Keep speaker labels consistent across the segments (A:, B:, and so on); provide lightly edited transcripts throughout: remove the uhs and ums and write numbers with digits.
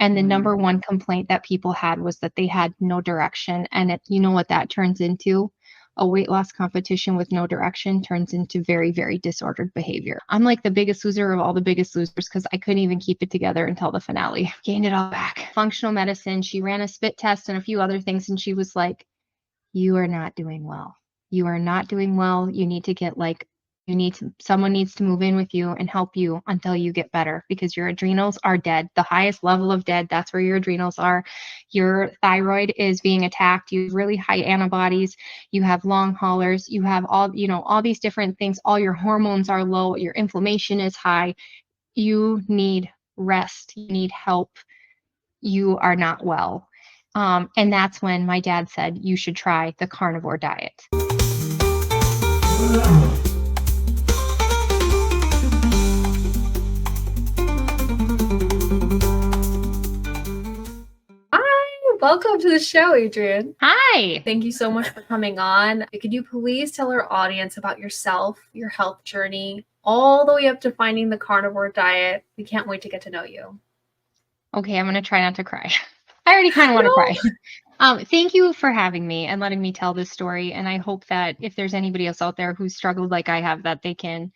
A: And the number one complaint that people had was that they had no direction. And you know what that turns into? A weight loss competition with no direction turns into very, very disordered behavior. I'm like the biggest loser of all the biggest losers because I couldn't even keep it together until the finale. Gained it all back. Functional medicine. She ran a spit test and a few other things. And she was like, you are not doing well. You are not doing well. You need to get someone needs to move in with you and help you until you get better because your adrenals are dead. The highest level of dead, that's where your adrenals are. Your thyroid is being attacked. You have really high antibodies. You have long haulers. You have all these different things. All your hormones are low. Your inflammation is high. You need rest. You need help. You are not well. And that's when my dad said, you should try the carnivore diet.
B: Welcome to the show, Adrian.
A: Hi.
B: Thank you so much for coming on. Could you please tell our audience about yourself, your health journey, all the way up to finding the carnivore diet? We can't wait to get to know you.
A: Okay, I'm going to try not to cry. I already kind of want to cry. Thank you for having me and letting me tell this story. And I hope that if there's anybody else out there who's struggled like I have, that they can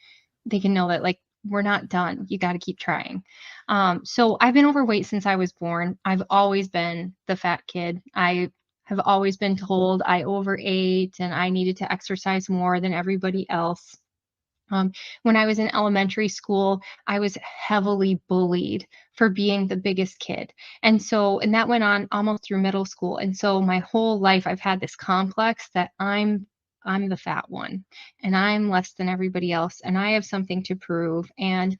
A: know that, like, we're not done. You got to keep trying. So I've been overweight since I was born. I've always been the fat kid. I have always been told I overate and I needed to exercise more than everybody else. When I was in elementary school, I was heavily bullied for being the biggest kid. And that went on almost through middle school. And so my whole life, I've had this complex that I'm the fat one and I'm less than everybody else and I have something to prove. And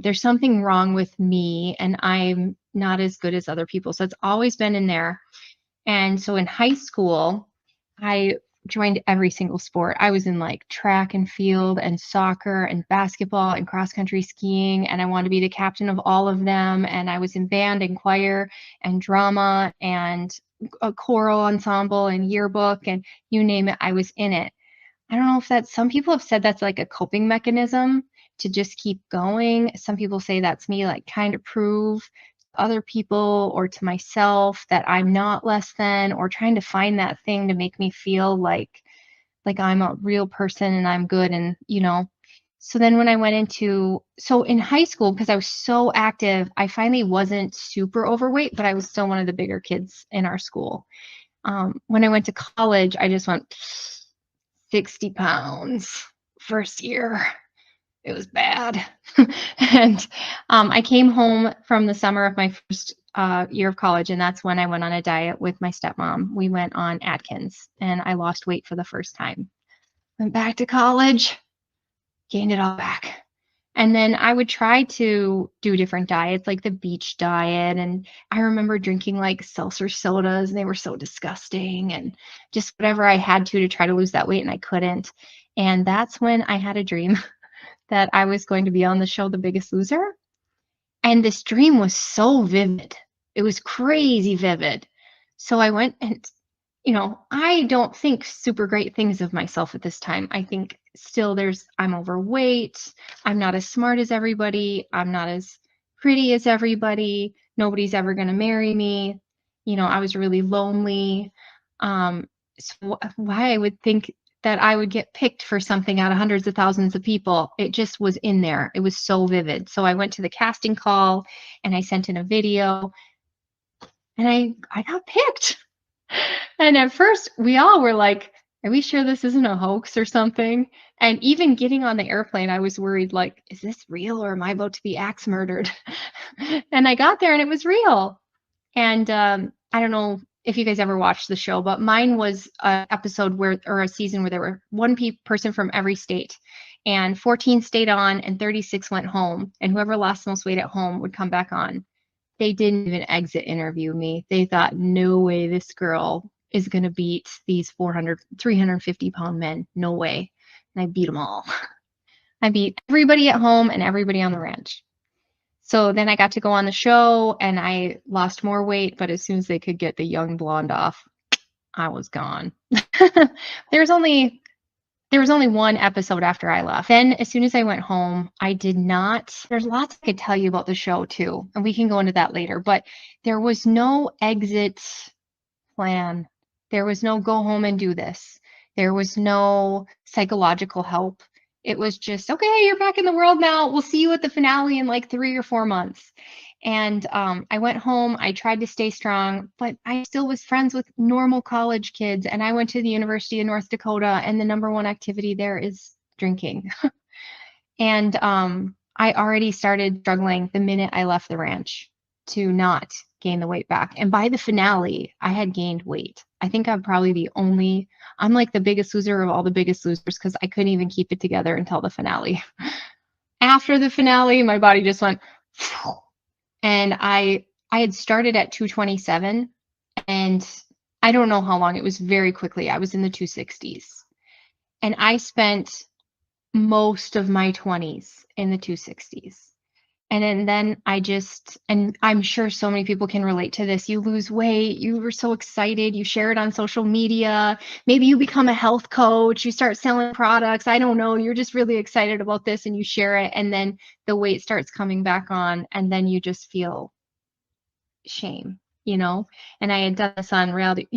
A: there's something wrong with me and I'm not as good as other people. So it's always been in there. And so in high school, I joined every single sport. I was in like track and field and soccer and basketball and cross country skiing. And I wanted to be the captain of all of them. And I was in band and choir and drama and a choral ensemble and yearbook and you name it, I was in it. I don't know if some people have said that's like a coping mechanism to just keep going. Some people say that's me like trying to prove to other people or to myself that I'm not less than, or trying to find that thing to make me feel like I'm a real person and I'm good. And, so then when I went in high school, because I was so active, I finally wasn't super overweight, but I was still one of the bigger kids in our school. When I went to college, I just went 60 pounds first year. It was bad. And I came home from the summer of my first year of college, and that's when I went on a diet with my stepmom. We went on Atkins, and I lost weight for the first time. Went back to college, gained it all back. And then I would try to do different diets, like the beach diet. And I remember drinking like seltzer sodas, and they were so disgusting, and just whatever I had to try to lose that weight, and I couldn't. And that's when I had a dream that I was going to be on the show The Biggest Loser. And this dream was so vivid. It was crazy vivid. So I went and, I don't think super great things of myself at this time. I think still I'm overweight. I'm not as smart as everybody. I'm not as pretty as everybody. Nobody's ever going to marry me. I was really lonely. So why I would think that I would get picked for something out of hundreds of thousands of people. It just was in there. It was so vivid. So I went to the casting call and I sent in a video and I got picked. And at first we all were like, are we sure this isn't a hoax or something? And even getting on the airplane, I was worried, like, is this real or am I about to be axe murdered? And I got there and it was real. And I don't know if you guys ever watched the show, but mine was an episode or a season where there were one person from every state, and 14 stayed on and 36 went home, and whoever lost the most weight at home would come back on. They didn't even exit interview me. They thought, no way this girl is going to beat these 350 pound men. No way. And I beat them all. I beat everybody at home and everybody on the ranch. So then I got to go on the show and I lost more weight, but as soon as they could get the young blonde off, I was gone. There's only there was only one episode after I left. Then as soon as I went home, I did not, there's lots I could tell you about the show too, and we can go into that later, but there was no exit plan. There was no go home and do this. There was no psychological help. It was just, okay, you're back in the world now. We'll see you at the finale in like 3 or 4 months. And I went home. I tried to stay strong, but I still was friends with normal college kids. And I went to the University of North Dakota, and the number one activity there is drinking. And I already started struggling the minute I left the ranch to not gain the weight back. And by the finale, I had gained weight. I think I'm probably I'm like the biggest loser of all the biggest losers because I couldn't even keep it together until the finale. After the finale, my body just went, and I had started at 227, and I don't know how long. It was very quickly. I was in the 260s. And I spent most of my 20s in the 260s. And then and I'm sure so many people can relate to this. You lose weight, you were so excited, you share it on social media. Maybe you become a health coach, you start selling products. I don't know, you're just really excited about this and you share it. And then the weight starts coming back on, and then you just feel shame, And I had done this on reality,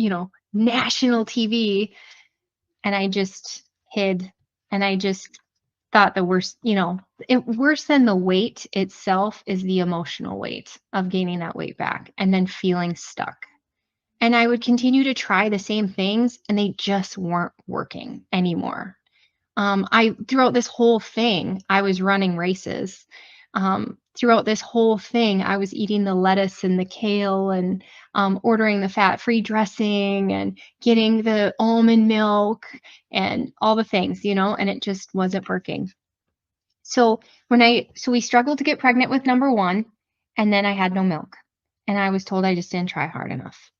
A: national TV, and I just hid, and I just thought the worst, worse than the weight itself is the emotional weight of gaining that weight back and then feeling stuck. And I would continue to try the same things, and they just weren't working anymore. Throughout this whole thing, I was running races. Throughout this whole thing, I was eating the lettuce and the kale and ordering the fat-free dressing and getting the almond milk and all the things, and it just wasn't working. So we struggled to get pregnant with number 1, and then I had no milk, and I was told I just didn't try hard enough.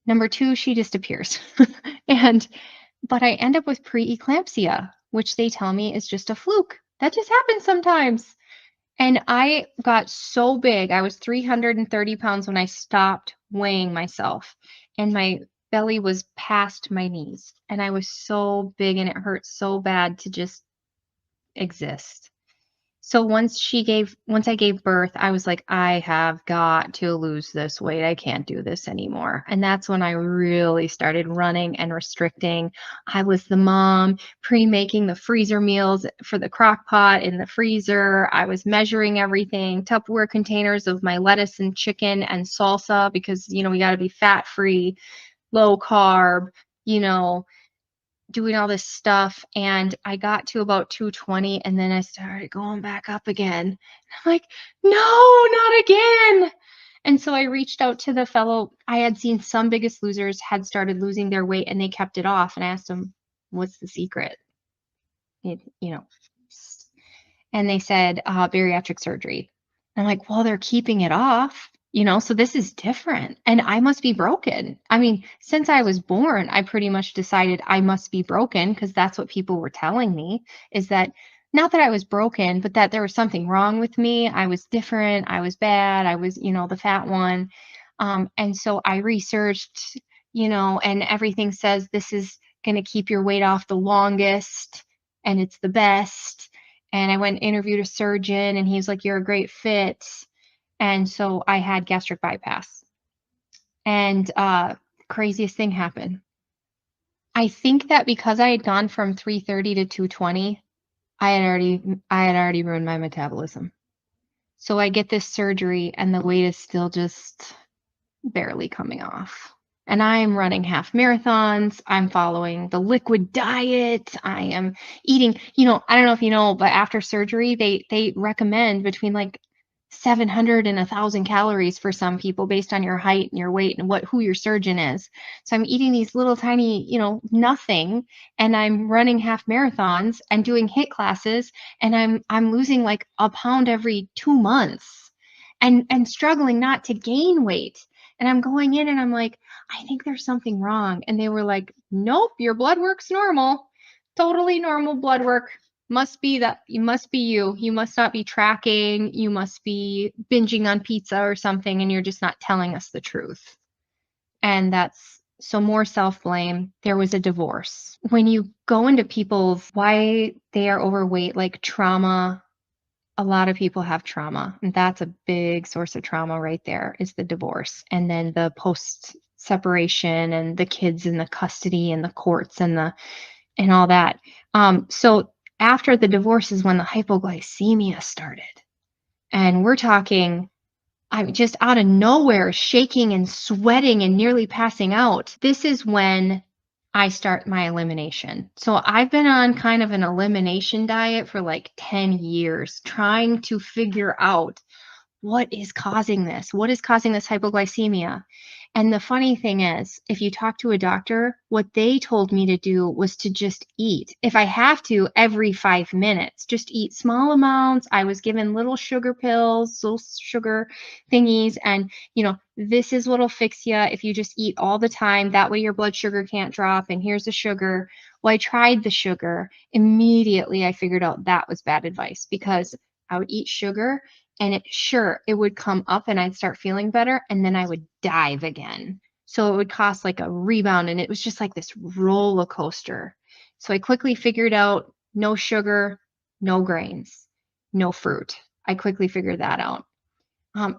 A: Number 2, she disappears. But I end up with preeclampsia, which they tell me is just a fluke. That just happens sometimes. And I got so big. I was 330 pounds when I stopped weighing myself, and my belly was past my knees. And I was so big, and it hurt so bad to just exist. So once I gave birth, I was like, I have got to lose this weight. I can't do this anymore. And that's when I really started running and restricting. I was the mom pre-making the freezer meals for the crock pot in the freezer. I was measuring everything, Tupperware containers of my lettuce and chicken and salsa, because, we got to be fat-free, low carb, doing all this stuff. And I got to about 220, and then I started going back up again. I'm like, no, not again. And so I reached out to the fellow. I had seen some Biggest Losers had started losing their weight, and they kept it off. And I asked them, what's the secret? And they said, bariatric surgery. And I'm like, well, they're keeping it off. So this is different, and I must be broken. I mean, since I was born, I pretty much decided I must be broken, because that's what people were telling me, is that not that I was broken, but that there was something wrong with me. I was different. I was bad. I was, the fat one. And so I researched, and everything says this is going to keep your weight off the longest, and it's the best. And I went and interviewed a surgeon, and he's like, you're a great fit. And so I had gastric bypass. And craziest thing happened. I think that because I had gone from 330 to 220, I had already ruined my metabolism. So I get this surgery, and the weight is still just barely coming off. And I'm running half marathons. I'm following the liquid diet. I am eating, I don't know if you know, but after surgery, they recommend between like 700 and 1,000 calories for some people based on your height and your weight and who your surgeon is. So I'm eating these little tiny, nothing, and I'm running half marathons and doing HIIT classes, and I'm losing like a pound every 2 months and struggling not to gain weight. And I'm going in and I'm like, I think there's something wrong. And they were like, nope, your blood work's normal. Totally normal blood work. Must be you. You must not be tracking. You must be binging on pizza or something, and you're just not telling us the truth. And that's So more self-blame. There was a divorce. When you go into people's why they are overweight, like trauma, a lot of people have trauma. And that's a big source of trauma right there is the divorce. And then the post separation and the kids in the custody and the courts and all that. So after the divorce is when the hypoglycemia started. And we're talking, I'm just out of nowhere, shaking and sweating and nearly passing out. This is when I start my elimination. So I've been on kind of an elimination diet for like 10 years, trying to figure out what is causing this? What is causing this hypoglycemia? And the funny thing is, if you talk to a doctor, what they told me to do was to just eat. If I have to, every 5 minutes, just eat small amounts. I was given little sugar pills, little sugar thingies. And, this is what'll fix you if you just eat all the time. That way your blood sugar can't drop. And here's the sugar. Well, I tried the sugar. Immediately, I figured out that was bad advice because I would eat sugar and it would come up and I'd start feeling better and then I would dive again. So it would cost like a rebound and it was just like this roller coaster. So I quickly figured out no sugar, no grains, no fruit. I quickly figured that out.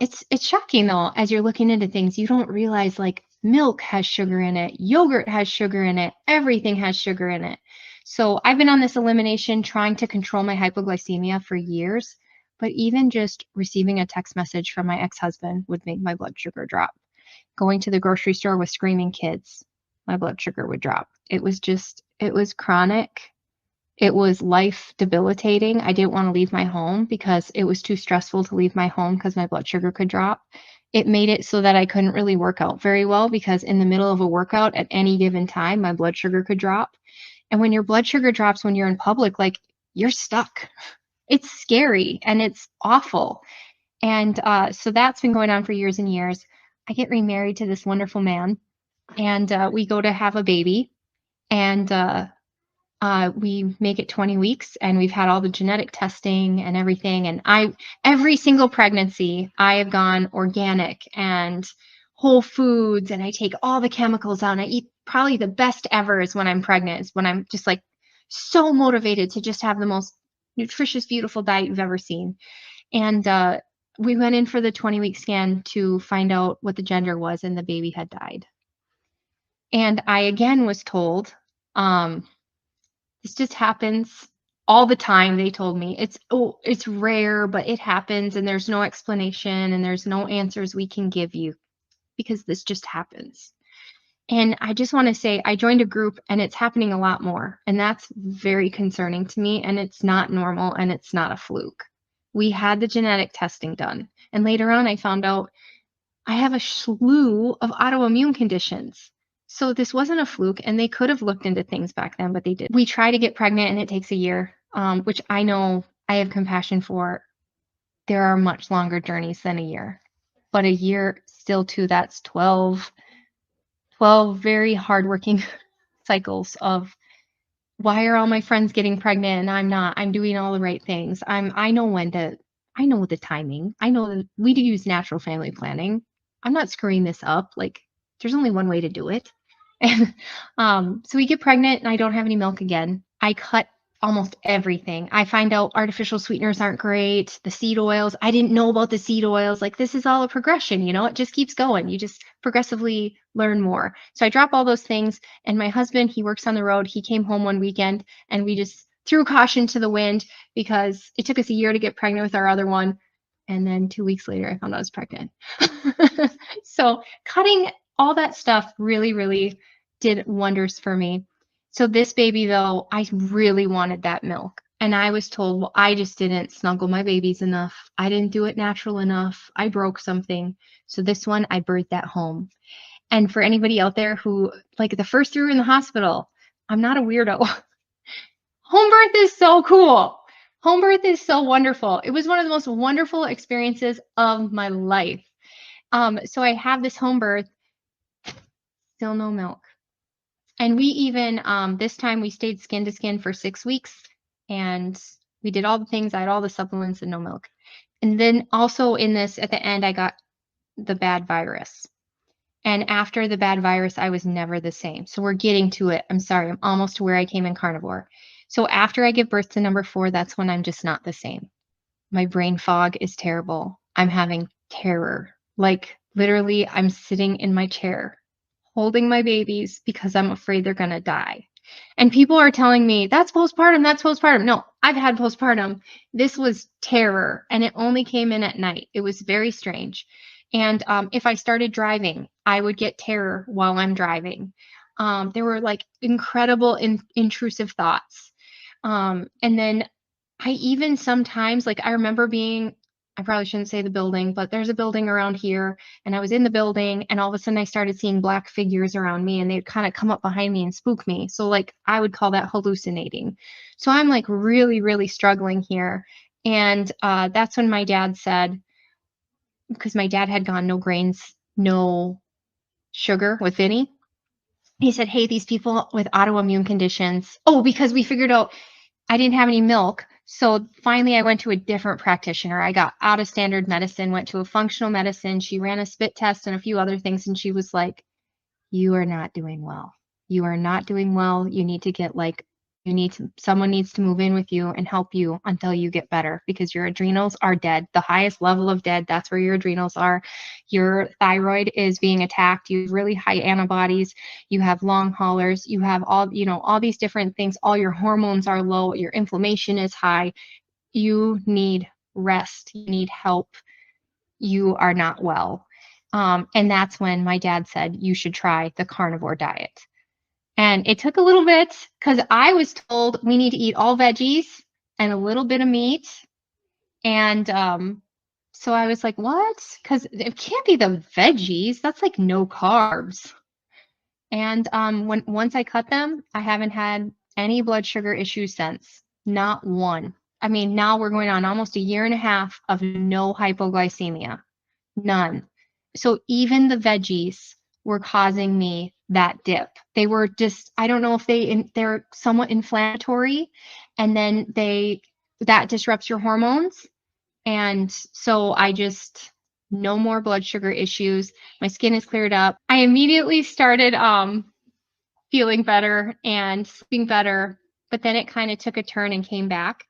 A: It's shocking though, as you're looking into things, you don't realize like milk has sugar in it, yogurt has sugar in it, everything has sugar in it. So I've been on this elimination trying to control my hypoglycemia for years. But even just receiving a text message from my ex-husband would make my blood sugar drop. Going to the grocery store with screaming kids, my blood sugar would drop. It was chronic. It was life debilitating. I didn't want to leave my home because it was too stressful to leave my home because my blood sugar could drop. It made it so that I couldn't really work out very well because in the middle of a workout at any given time, my blood sugar could drop. And when your blood sugar drops when you're in public, like you're stuck. It's scary and it's awful. And so that's been going on for years and years. I get remarried to this wonderful man and we go to have a baby and we make it 20 weeks and we've had all the genetic testing and everything. And every single pregnancy, I have gone organic and whole foods and I take all the chemicals out and I eat probably the best ever is when I'm pregnant, is when I'm just like so motivated to just have the most nutritious, beautiful diet you've ever seen. And we went in for the 20-week scan to find out what the gender was, and the baby had died. And I again was told, this just happens all the time. They told me it's rare, but it happens, and there's no explanation, and there's no answers we can give you because this just happens. And I just want to say I joined a group and it's happening a lot more. And that's very concerning to me. And it's not normal and it's not a fluke. We had the genetic testing done. And later on, I found out I have a slew of autoimmune conditions. So this wasn't a fluke. And they could have looked into things back then, but they did. We try to get pregnant and it takes a year, which I know I have compassion for. There are much longer journeys than a year. But a year still too, that's 12 very hardworking cycles of why are all my friends getting pregnant and I'm not? I'm doing all the right things. I know the timing. I know that we do use natural family planning. I'm not screwing this up. Like there's only one way to do it. And so we get pregnant and I don't have any milk again. I cut almost everything. I find out artificial sweeteners aren't great. The seed oils, I didn't know about the seed oils. Like this is all a progression, it just keeps going. You just progressively learn more. So I drop all those things. And my husband, he works on the road. He came home one weekend and we just threw caution to the wind because it took us a year to get pregnant with our other one. And then 2 weeks later, I found out I was pregnant. So cutting all that stuff really, really did wonders for me. So this baby, though, I really wanted that milk. And I was told, well, I just didn't snuggle my babies enough. I didn't do it natural enough. I broke something. So this one, I birthed at home. And for anybody out there who, like the first 3 in the hospital, I'm not a weirdo. Home birth is so cool. Home birth is so wonderful. It was one of the most wonderful experiences of my life. So I have this home birth, still no milk. And we even, this time we stayed skin to skin for 6 weeks and we did all the things. I had all the supplements and no milk. And then also in this, at the end, I got the bad virus. And after the bad virus, I was never the same. So we're getting to it. I'm sorry. I'm almost to where I came in carnivore. So after I give birth to number 4, that's when I'm just not the same. My brain fog is terrible. I'm having terror. Like literally, I'm sitting in my chair holding my babies because I'm afraid they're going to die. And people are telling me, that's postpartum, that's postpartum. No, I've had postpartum. This was terror, and it only came in at night. It was very strange. And if I started driving, I would get terror while I'm driving. There were like incredible intrusive thoughts. And then I even sometimes, like, I remember being, I probably shouldn't say the building, but there's a building around here, and I was in the building, and all of a sudden I started seeing black figures around me, and they'd kind of come up behind me and spook me. So, like, I would call that hallucinating. So I'm like really, really struggling here. And that's when my dad said, because my dad had gone no grains, no sugar with Vinny. He said, hey, these people with autoimmune conditions. Oh, because we figured out I didn't have any milk. So finally, I went to a different practitioner. I got out of standard medicine, went to a functional medicine. She ran a spit test and a few other things. And she was like, you are not doing well. You are not doing well. You need to get someone needs to move in with you and help you until you get better, because your adrenals are dead. The highest level of dead, that's where your adrenals are. Your thyroid is being attacked. You have really high antibodies. You have long haulers. You have all these different things. All your hormones are low. Your inflammation is high. You need rest. You need help. You are not well. And that's when my dad said, you should try the carnivore diet. And it took a little bit because I was told we need to eat all veggies and a little bit of meat. And so I was like, what? Because it can't be the veggies. That's like no carbs. And once I cut them, I haven't had any blood sugar issues since. Not one. I mean, now we're going on almost a year and a half of no hypoglycemia. None. So even the veggies were causing me that dip. They were just, I don't know if they're somewhat inflammatory, and then that disrupts your hormones. And so no more blood sugar issues. My skin is cleared up. I immediately started feeling better and sleeping better, but then it kind of took a turn and came back.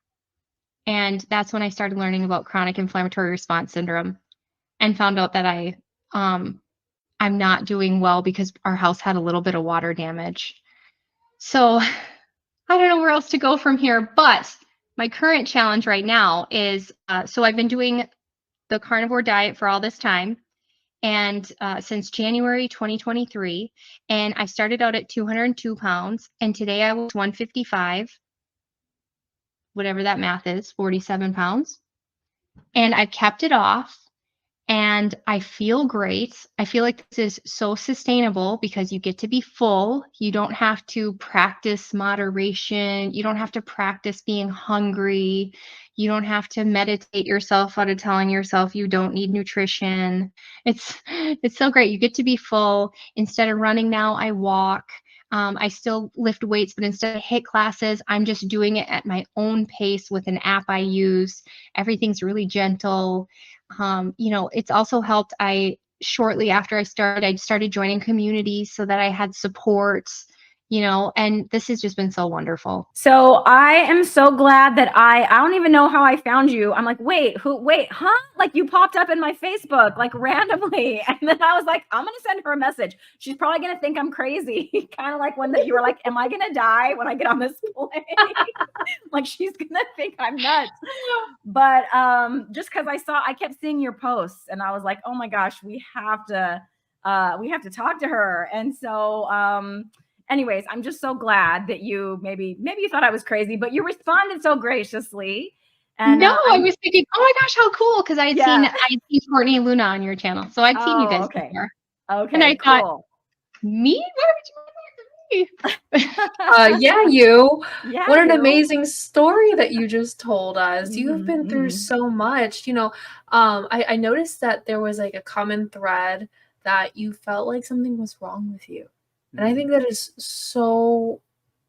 A: And that's when I started learning about chronic inflammatory response syndrome and found out that I'm not doing well because our house had a little bit of water damage. So I don't know where else to go from here, but my current challenge right now is, so I've been doing the carnivore diet for all this time, and since January 2023, and I started out at 202 pounds, and today I was 155, whatever that math is, 47 pounds, and I've kept it off. And I feel great. I feel like this is so sustainable because you get to be full. You don't have to practice moderation. You don't have to practice being hungry. You don't have to meditate yourself out of telling yourself you don't need nutrition. It's so great. You get to be full. Instead of running now, I walk. I still lift weights, but instead of HIIT classes, I'm just doing it at my own pace with an app I use. Everything's really gentle. It's also helped. Shortly after I started joining communities so that I had support, and this has just been so wonderful.
C: So I am so glad that I don't even know how I found you. I'm like, wait, huh? Like you popped up in my Facebook, like randomly. And then I was like, I'm going to send her a message. She's probably going to think I'm crazy. Kind of like when you were like, am I going to die when I get on this plane? Like she's going to think I'm nuts. But just because I kept seeing your posts and I was like, oh my gosh, we have to talk to her. And so, anyways, I'm just so glad that you maybe you thought I was crazy, but you responded so graciously. And
A: no, I was thinking, oh my gosh, how cool! Because I had seen Courtney and Luna on your channel, so I'd seen you guys before.
C: Okay,
A: and I thought, me? Why would you
B: yeah, you. Yeah, what an amazing story that you just told us. Mm-hmm. You have been through so much. I noticed that there was like a common thread that you felt like something was wrong with you. And I think that is so,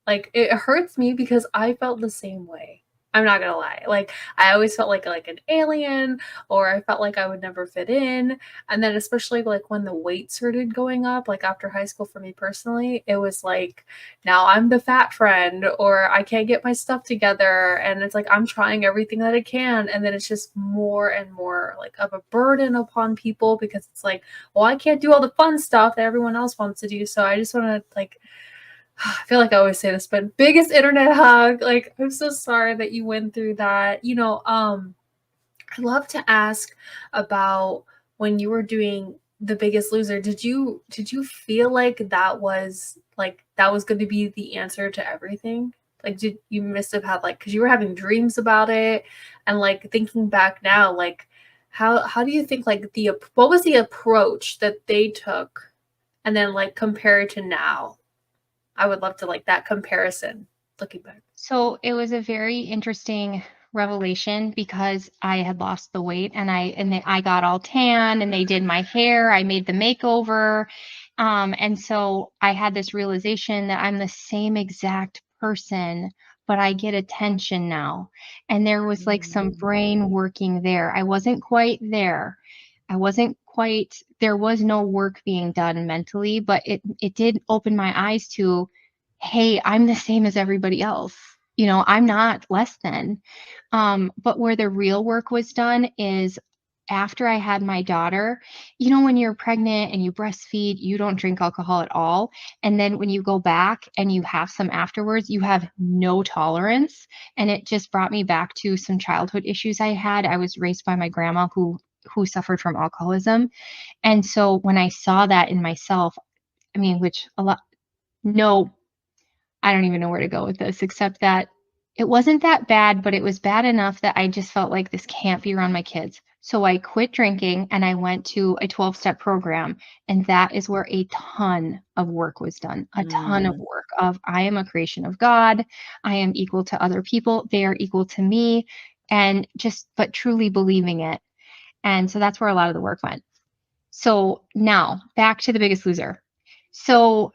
B: like, it hurts me because I felt the same way. I'm not gonna lie. Like, I always felt like an alien, or I felt like I would never fit in. And then especially like when the weight started going up, like after high school for me personally, it was like, now I'm the fat friend, or I can't get my stuff together. And it's like I'm trying everything that I can. And then it's just more and more like of a burden upon people, because it's like, well, I can't do all the fun stuff that everyone else wants to do. So I just want to like, I feel like I always say this, but biggest internet hug. Like, I'm so sorry that you went through that. I'd love to ask about when you were doing The Biggest Loser. Did you feel like that was going to be the answer to everything? Like, did you must have had because you were having dreams about it, and like thinking back now, like how do you think like what was the approach that they took, and then like compared to now? I would love to like that comparison looking back.
A: So it was a very interesting revelation because I had lost the weight, and I got all tan, and they did my hair. I made the makeover. And so I had this realization that I'm the same exact person, but I get attention now. And there was like some brain working there. I wasn't quite there. There was no work being done mentally, but it did open my eyes to, hey, I'm the same as everybody else. I'm not less than. But where the real work was done is after I had my daughter. When you're pregnant and you breastfeed, you don't drink alcohol at all. And then when you go back and you have some afterwards, you have no tolerance. And it just brought me back to some childhood issues I had. I was raised by my grandma who suffered from alcoholism. And so when I saw that in myself, I don't even know where to go with this, except that it wasn't that bad, but it was bad enough that I just felt like this can't be around my kids. So I quit drinking and I went to a 12-step program. And that is where a ton of work was done, a ton of work of I am a creation of God. I am equal to other people. They are equal to me. And but truly believing it. And so that's where a lot of the work went. So now back to The Biggest Loser. So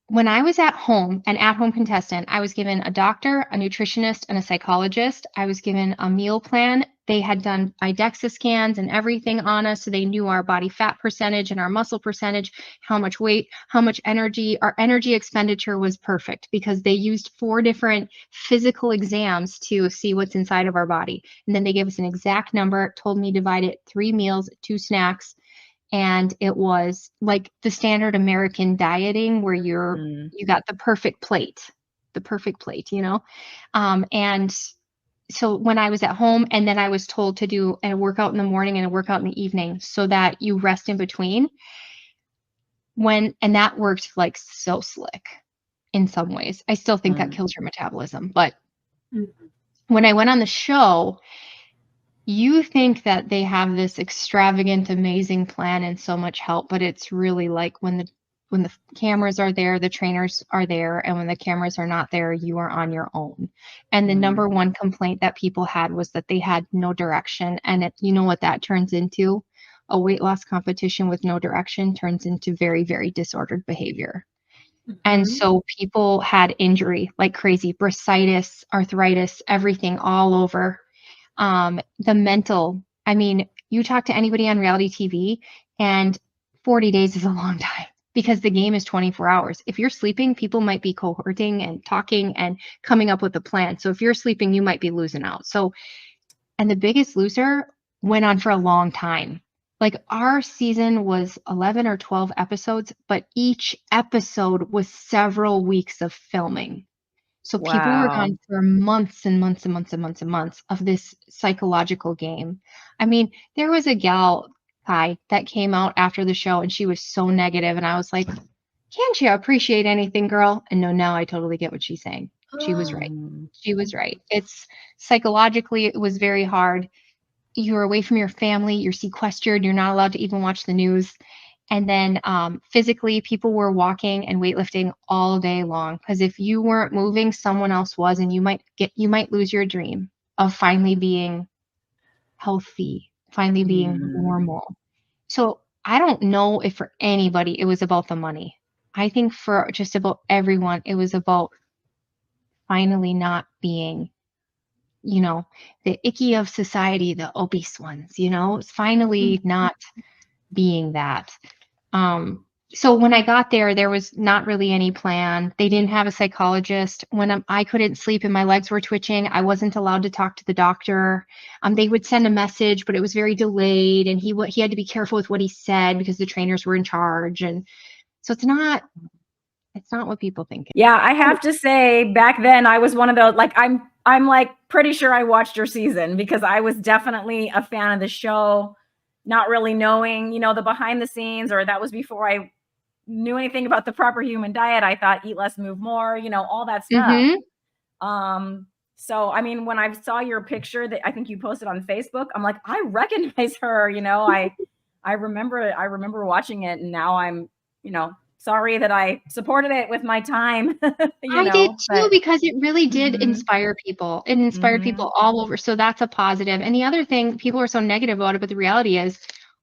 A: when I was at home, an at-home contestant, I was given a doctor, a nutritionist, and a psychologist. I was given a meal plan. They had done DEXA scans and everything on us, so they knew our body fat percentage and our muscle percentage, how much weight, how much energy. Our energy expenditure was perfect because they used 4 different physical exams to see what's inside of our body. And then they gave us an exact number, told me divide it 3 meals, 2 snacks. And it was like the standard American dieting where you got the perfect plate, and so when I was at home, and then I was told to do a workout in the morning and a workout in the evening so that you rest in between. And that worked like so slick in some ways. I still think that kills your metabolism, but when I went on the show, you think that they have this extravagant, amazing plan and so much help, but it's really like when the cameras are there, the trainers are there, and when the cameras are not there, you are on your own. And the number one complaint that people had was that they had no direction. And you know what that turns into? A weight loss competition with no direction turns into very, very disordered behavior. And so people had injury like crazy, bursitis, arthritis, everything all over. The mental, you talk to anybody on reality TV and 40 days is a long time because the game is 24 hours. If you're sleeping, people might be cohorting and talking and coming up with a plan. So if you're sleeping, you might be losing out. And The Biggest Loser went on for a long time. Like our season was 11 or 12 episodes, but each episode was several weeks of filming. So people were gone for months and months and months and months and months of this psychological game. There was a gal, Kai, that came out after the show and she was so negative. And I was like, can't you appreciate anything, girl? And no, now I totally get what she's saying. She was right. She was right. It's psychologically, it was very hard. You're away from your family. You're sequestered. You're not allowed to even watch the news. And then physically, people were walking and weightlifting all day long because if you weren't moving, someone else was, and you might lose your dream of finally being healthy, finally being normal. So I don't know if for anybody it was about the money. I think for just about everyone, it was about finally not being you know, the icky of society, the obese ones, you know, it's finally not being that. So when I got there, there was not really any plan. They didn't have a psychologist. When I couldn't sleep and my legs were twitching, I wasn't allowed to talk to the doctor. They would send a message, but it was very delayed, and he had to be careful with what he said because the trainers were in charge. And so it's not what people think.
C: Yeah, I have to say, back then I was one of those, like, I'm like pretty sure I watched your season because I was definitely a fan of the show, not really knowing, you know, the behind the scenes, or that was before I knew anything about the proper human diet. I thought eat less, move more, you know, all that stuff. So, I mean, when I saw your picture that I think you posted on Facebook, I'm like, I recognize her, you know, I remember watching it, and now I'm, you know, sorry that I supported it with my time.
A: I did too, because it really did inspire people. It inspired people all over. So that's a positive. And the other thing, people are so negative about it, but the reality is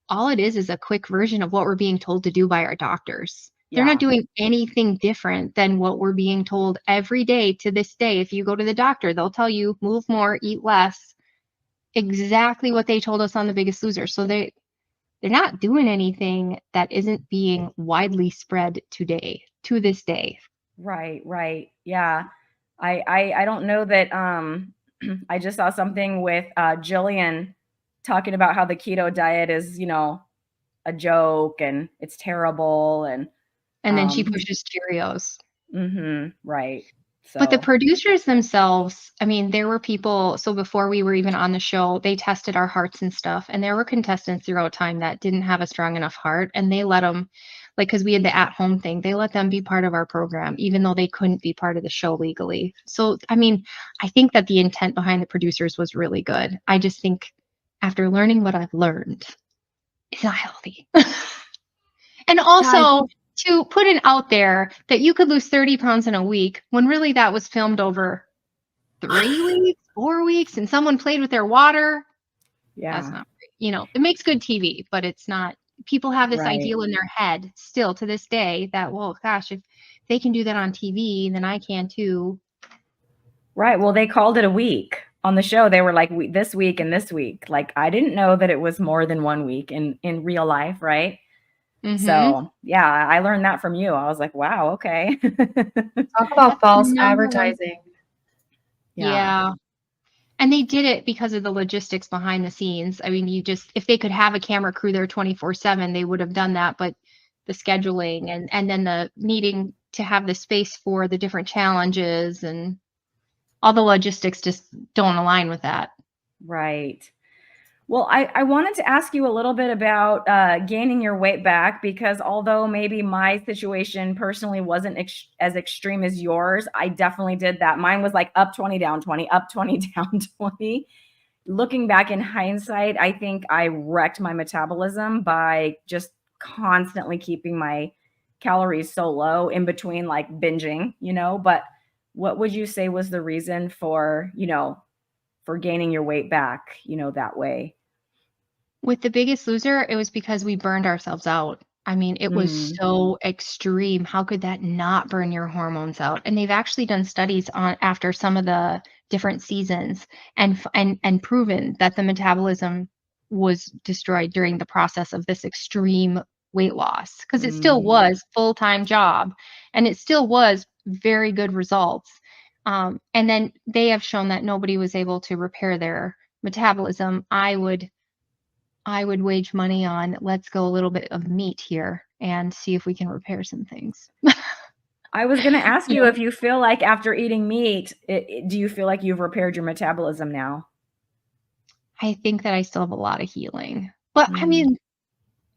A: all it is a quick version of what we're being told to do by our doctors. They're not doing anything different than what we're being told every day to this day. If you go to the doctor, they'll tell you move more, eat less, exactly what they told us on The Biggest Loser. So they're not doing anything that isn't being widely spread to this day.
C: Right. Yeah. I don't know that, I just saw something with Jillian talking about how the keto diet is, you know, a joke and it's terrible. And
A: then she pushes Cheerios.
C: Right. So.
A: But the producers themselves, I mean, there were people, so before we were even on the show, they tested our hearts and stuff. And there were contestants throughout time that didn't have a strong enough heart. And they let them, like, because we had the at-home thing, they let them be part of our program, even though they couldn't be part of the show legally. So, I mean, I think that the intent behind the producers was really good. I just think after learning what I've learned, it's not healthy. And also, to put it out there that you could lose 30 pounds in a week when really that was filmed over 3 weeks, 4 weeks, and someone played with their water.
C: Yeah.
A: That's not, you know, it makes good TV, but it's not. People have this ideal in their head still to this day that, well, gosh, if they can do that on TV, then I can too.
C: Right. Well, they called it a week on the show. They were like, this week and this week. Like, I didn't know that it was more than 1 week in real life. Right. So yeah, I learned that from you. I was like, wow, okay.
B: Talk about false advertising.
A: Yeah. And they did it because of the logistics behind the scenes. I mean, if they could have a camera crew there 24/7, they would have done that. But the scheduling and then the needing to have the space for the different challenges and all the logistics just don't align with that.
C: Right. Well, I wanted to ask you a little bit about gaining your weight back, because although maybe my situation personally wasn't as extreme as yours, I definitely did that. Mine was like up 20, down 20, up 20, down 20. Looking back in hindsight, I think I wrecked my metabolism by just constantly keeping my calories so low in between, like binging, you know. But what would you say was the reason for, you know, for gaining your weight back, you know, that way?
A: With The Biggest Loser, it was because we burned ourselves out. I mean, it was so extreme. How could that not burn your hormones out? And they've actually done studies on after some of the different seasons and proven that the metabolism was destroyed during the process of this extreme weight loss, because it still was full-time job and it still was very good results. And then they have shown that nobody was able to repair their metabolism. I would wage money on, let's go a little bit of meat here and see if we can repair some things.
C: I was going to ask you if you feel like after eating meat, do you feel like you've repaired your metabolism now?
A: I think that I still have a lot of healing. But I mean,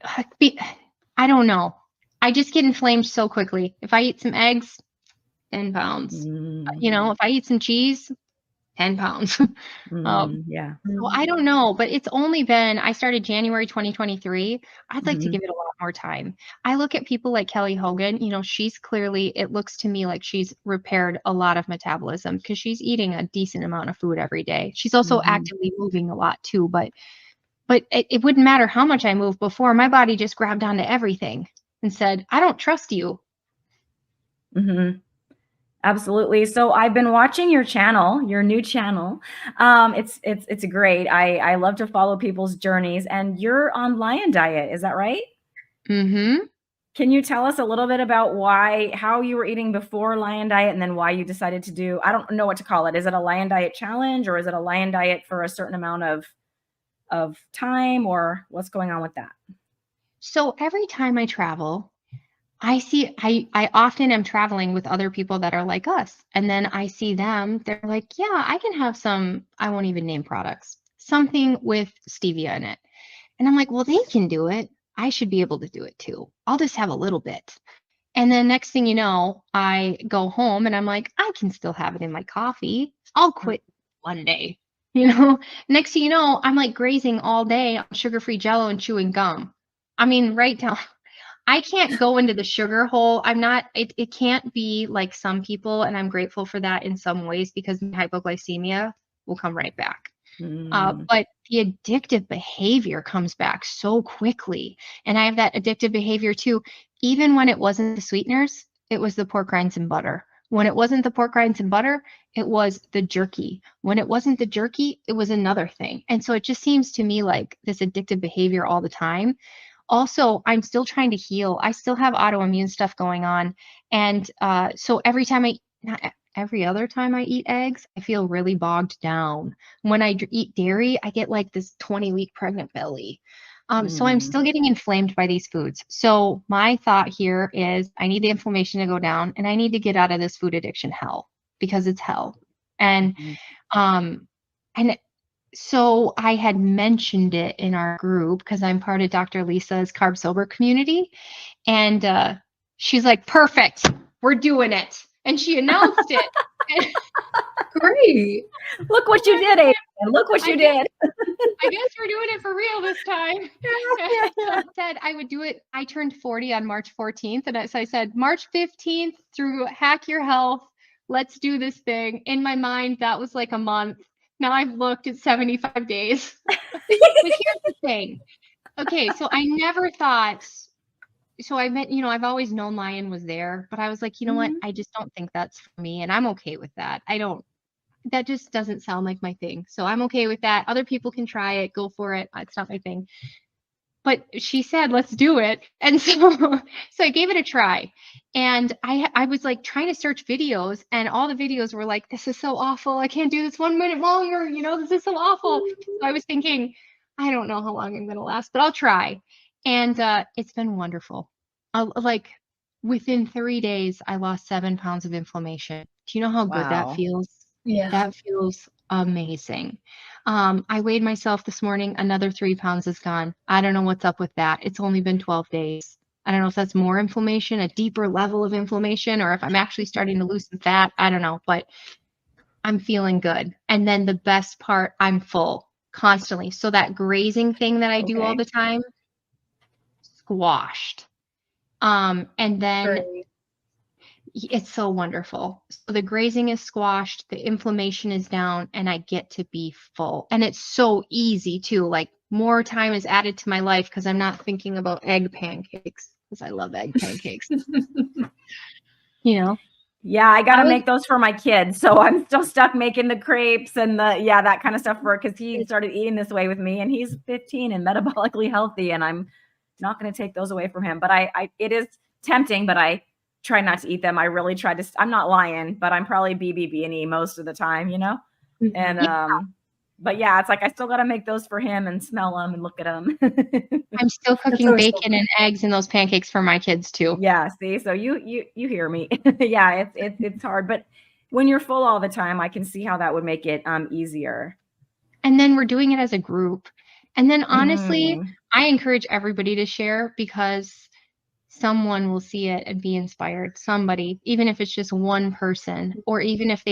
A: I don't know. I just get inflamed so quickly. If I eat some eggs, 10 pounds. You know, if I eat some cheese, 10 pounds.
C: Yeah.
A: So I don't know, but it's only been, I started January 2023. I'd like to give it a lot more time. I look at people like Kelly Hogan, you know, she's clearly, it looks to me like she's repaired a lot of metabolism because she's eating a decent amount of food every day. She's also actively moving a lot too, but it wouldn't matter how much I moved before. My body just grabbed onto everything and said, I don't trust you.
C: Absolutely. So I've been watching your channel, your new channel. It's great. I love to follow people's journeys, and you're on Lion Diet. Is that right?
A: Mm-hmm.
C: Can you tell us a little bit about how you were eating before Lion Diet, and then why you decided to do, I don't know what to call it. Is it a Lion Diet challenge, or is it a Lion Diet for a certain amount of time, or what's going on with that?
A: So every time I travel, I often am traveling with other people that are like us. And then I see them, they're like, yeah, I can have some, I won't even name products, something with stevia in it. And I'm like, well, they can do it. I should be able to do it too. I'll just have a little bit. And then next thing you know, I go home and I'm like, I can still have it in my coffee. I'll quit one day. Next thing you know, I'm like grazing all day on sugar-free Jell-O and chewing gum. I mean, right down. I can't go into the sugar hole. It can't be like some people, and I'm grateful for that in some ways because my hypoglycemia will come right back. But the addictive behavior comes back so quickly. And I have that addictive behavior too. Even when it wasn't the sweeteners, it was the pork rinds and butter. When it wasn't the pork rinds and butter, it was the jerky. When it wasn't the jerky, it was another thing. And so it just seems to me like this addictive behavior all the time. Also, I'm still trying to heal. I still have autoimmune stuff going on. And so every other time I eat eggs, I feel really bogged down. When I eat dairy, I get like this 20-week pregnant belly. So I'm still getting inflamed by these foods. So my thought here is I need the inflammation to go down, and I need to get out of this food addiction hell, because it's hell. And so I had mentioned it in our group because I'm part of Dr. Lisa's Carb Sober community. And she's like, perfect, we're doing it. And she announced it.
B: Great.
C: Look what you did, Adrian. Look what you did.
A: I guess we're doing it for real this time. I said I would do it. I turned 40 on March 14th. And so I said, March 15th through Hack Your Health, let's do this thing. In my mind, that was like a month. Now I've looked at 75 days. But here's the thing. Okay, so I never thought, so I meant, I've always known Lion was there, but I was like, you know what? I just don't think that's for me. And I'm okay with that. That just doesn't sound like my thing. So I'm okay with that. Other people can try it. Go for it. It's not my thing. But she said, let's do it. And so I gave it a try. And I was like trying to search videos, and all the videos were like, this is so awful. I can't do this 1 minute longer. This is so awful. So I was thinking, I don't know how long I'm going to last, but I'll try. And it's been wonderful. Like within 3 days, I lost 7 pounds of inflammation. Do you know how good that feels?
B: Yeah.
A: That feels amazing. I weighed myself this morning. Another 3 pounds is gone. I don't know what's up with that. It's only been 12 days. I don't know if that's more inflammation, a deeper level of inflammation, or if I'm actually starting to lose some fat. I don't know, but I'm feeling good. And then the best part, I'm full constantly. So that grazing thing that I do all the time, squashed. And then
B: Great.
A: It's so wonderful. So the grazing is squashed, the inflammation is down, and I get to be full. And it's so easy too. Like more time is added to my life because I'm not thinking about egg pancakes, because I love egg pancakes.
C: Yeah, I got to make those for my kids. So I'm still stuck making the crepes and that kind of stuff for it, because he started eating this way with me, and he's 15 and metabolically healthy, and I'm not going to take those away from him. But it is tempting, but I try not to eat them. I really try to. I'm not Lion, but I'm probably BBB&E most of the time, And but yeah, it's like I still got to make those for him and smell them and look at them.
A: I'm still cooking bacon and eggs in those pancakes for my kids too.
C: Yeah, see, so you hear me. Yeah, it's hard, but when you're full all the time, I can see how that would make it easier.
A: And then we're doing it as a group. And then honestly, I encourage everybody to share, because someone will see it and be inspired. Somebody, even if it's just one person, or even if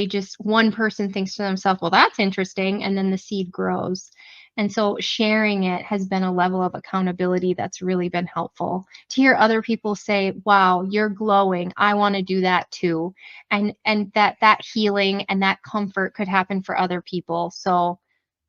A: one person thinks to themselves, well, that's interesting. And then the seed grows. And so sharing it has been a level of accountability that's really been helpful. To hear other people say, wow, you're glowing, I want to do that too. And that healing and that comfort could happen for other people. So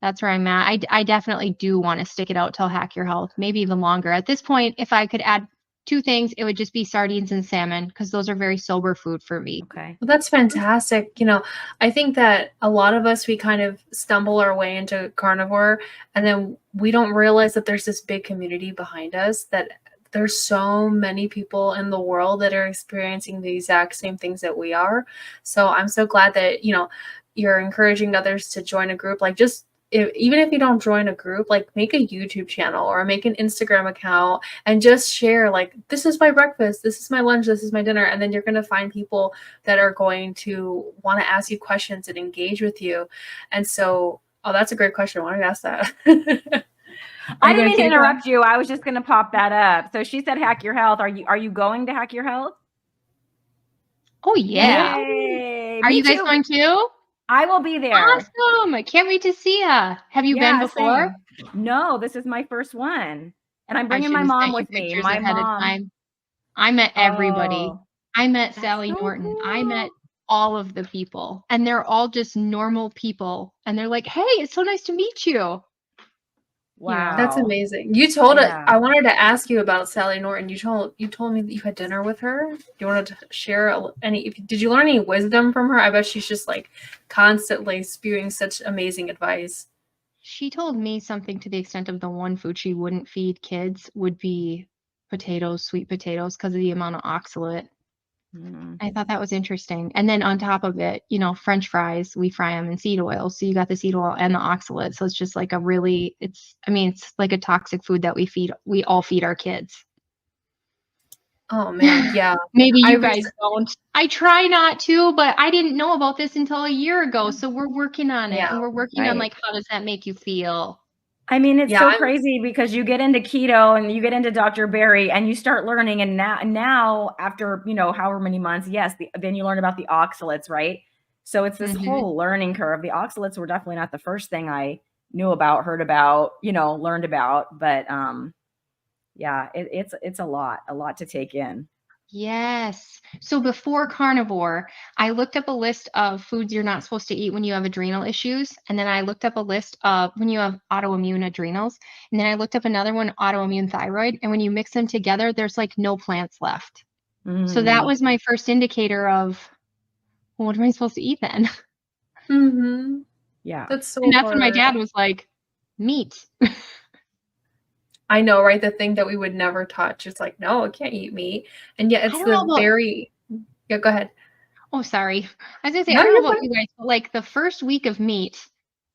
A: that's where I'm at. I definitely do want to stick it out till Hack Your Health, maybe even longer. At this point, if I could add two things, it would just be sardines and salmon because those are very sober food for me.
C: Okay.
B: Well, that's fantastic. You know, I think that a lot of us, we kind of stumble our way into carnivore, and then we don't realize that there's this big community behind us, that there's so many people in the world that are experiencing the exact same things that we are. So I'm so glad that, you know, you're encouraging others to join a group. Like, just even if you don't join a group, like make a YouTube channel or make an Instagram account and just share, like, this is my breakfast, this is my lunch, this is my dinner. And then you're going to find people that are going to want to ask you questions and engage with you. And so, oh, that's a great question. Why don't you ask that?
C: I didn't mean to interrupt you. I was just going to pop that up. So she said, hack your health. Are you going to hack your health?
A: Oh yeah.
C: Yay.
A: Are
C: Me
A: you guys
C: too.
A: going too?
C: I will be there.
A: Awesome. I can't wait to see ya. Have you been before?
C: Same. No, this is my first one. And I'm bringing
A: I
C: my
A: should've
C: mom
A: sent you
C: with me.
A: pictures
C: My
A: ahead of
C: mom.
A: time. I met everybody.
C: Oh,
A: I met
C: that's
A: Sally
C: so
A: Norton.
C: cool.
A: I met all of the people, and they're all just normal people. And they're like, hey, it's so nice to meet you.
C: Wow.
B: That's amazing. You told
C: Yeah.
B: I wanted to ask you about Sally Norton. You told me that you had dinner with her. Do you want to share did you learn any wisdom from her? I bet she's just like constantly spewing such amazing advice.
A: She told me something to the extent of the one food she wouldn't feed kids would be potatoes, sweet potatoes, because of the amount of oxalate. I thought that was interesting. And then on top of it, you know, French fries, we fry them in seed oil. So you got the seed oil and the oxalate. So it's just like it's like a toxic food that we all feed our kids.
B: Oh man, yeah.
A: Maybe you guys don't. I try not to, but I didn't know about this until a year ago. So we're working on it, and we're working on, like, how does that make you feel?
C: I mean, it's so crazy because you get into keto and you get into Dr. Berry and you start learning. And now after, you know, however many months, then you learn about the oxalates, right? So it's this whole learning curve. The oxalates were definitely not the first thing I knew about, heard about, you know, learned about. But yeah, it's a lot to take in.
A: Yes. So before carnivore, I looked up a list of foods you're not supposed to eat when you have adrenal issues. And then I looked up a list of when you have autoimmune adrenals. And then I looked up another one, autoimmune thyroid. And when you mix them together, there's like no plants left. So that was my first indicator of, well, what am I supposed to eat then?
C: Yeah.
B: That's so
A: And that's
B: hard.
A: when my dad was like, meat.
B: I know, right? The thing that we would never touch. It's like, no, I can't eat meat. And yet it's yeah, go ahead.
A: Oh, sorry. I was gonna say, I don't know about you guys, but like the first week of meat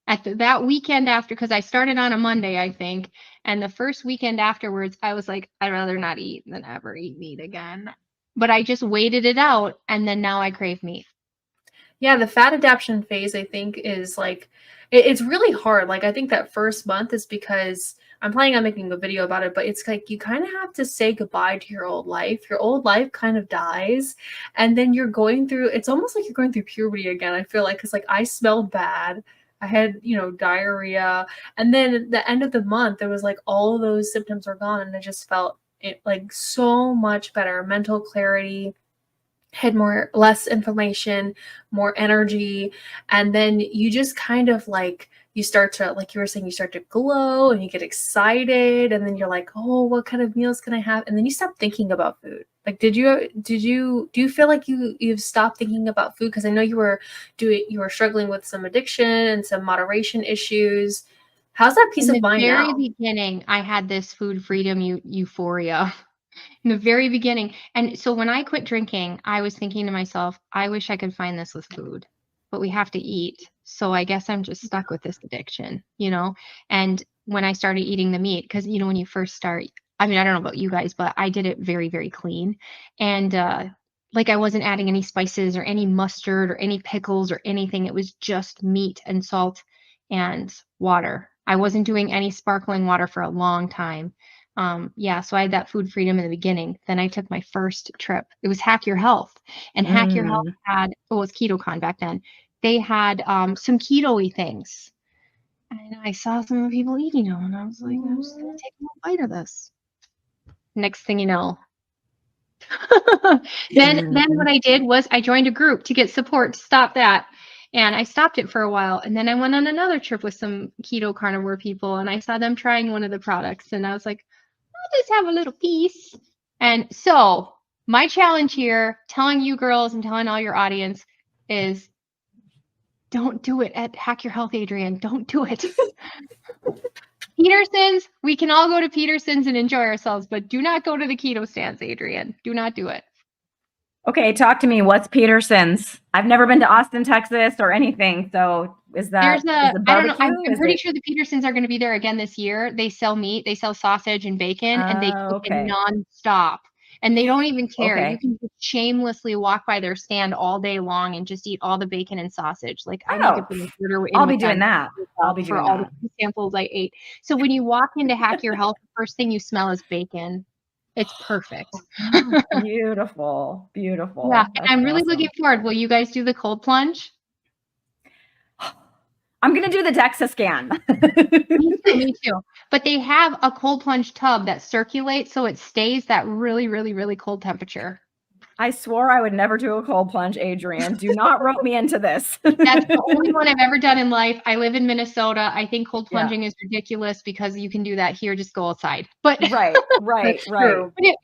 A: at that weekend after, because I started on a Monday, I think. And the first weekend afterwards, I was like, I'd rather not eat than ever eat meat again. But I just waited it out. And then now I crave meat.
B: Yeah, the fat adaptation phase, I think, is like, it's really hard. Like, I think that first month is because I'm planning on making a video about it, but it's like you kind of have to say goodbye to your old life. Your old life kind of dies. And then you're going through, it's almost like you're going through puberty again, I feel like, because like I smelled bad. I had, you know, diarrhea. And then at the end of the month, there was like all of those symptoms were gone. And I just felt it like so much better. Mental clarity, had less inflammation, more energy. And then you just kind of like, you start to, like you were saying, you start to glow and you get excited. And then you're like, oh, what kind of meals can I have? And then you stop thinking about food. Like, do you feel like you've stopped thinking about food? Because I know you were struggling with some addiction and some moderation issues. How's that peace of mind now?
A: In the very beginning, I had this food freedom euphoria. In the very beginning. And so when I quit drinking, I was thinking to myself, I wish I could find this with food, but we have to eat. So I guess I'm just stuck with this addiction, you know? And when I started eating the meat, because, you know, when you first start, I mean, I don't know about you guys, but I did it very, very clean. And like I wasn't adding any spices or any mustard or any pickles or anything. It was just meat and salt and water. I wasn't doing any sparkling water for a long time. So I had that food freedom in the beginning. Then I took my first trip. It was Hack Your Health, and Hack Your Health had, it was KetoCon back then. They had some keto-y things. And I saw some of the people eating them, and I was like, I'm just going to take a bite of this. Next thing you know. Then what I did was I joined a group to get support to stop that. And I stopped it for a while. And then I went on another trip with some keto carnivore people, and I saw them trying one of the products. And I was like, I'll just have a little piece. And so my challenge here, telling you girls and telling all your audience, is don't do it at Hack Your Health, Adrian. Don't do it. Peterson's, we can all go to Peterson's and enjoy ourselves, but do not go to the keto stands, Adrian. Do not do it.
C: Okay, talk to me. What's Peterson's? I've never been to Austin, Texas or anything. So is that
A: I don't know. I'm pretty sure the Petersons are going to be there again this year. They sell meat, they sell sausage and bacon, and they cook it nonstop. And they don't even care.
C: Okay.
A: You can just shamelessly walk by their stand all day long and just eat all the bacon and sausage. Like I make a big order.
C: I'll be doing that. I'll be doing
A: all
C: that.
A: the samples I ate. So when you walk into Hack Your Health, the first thing you smell is bacon. It's perfect.
C: Beautiful. Beautiful.
A: Yeah, and I'm really looking forward. Will you guys do the cold plunge?
C: I'm going to do the DEXA scan.
A: Me too. But they have a cold plunge tub that circulates so it stays that really, really, really cold temperature.
C: I swore I would never do a cold plunge, Adrian. Do not rope me into this.
A: That's the only one I've ever done in life. I live in Minnesota. I think cold plunging is ridiculous because you can do that here. Just go outside. But
C: right. But
A: it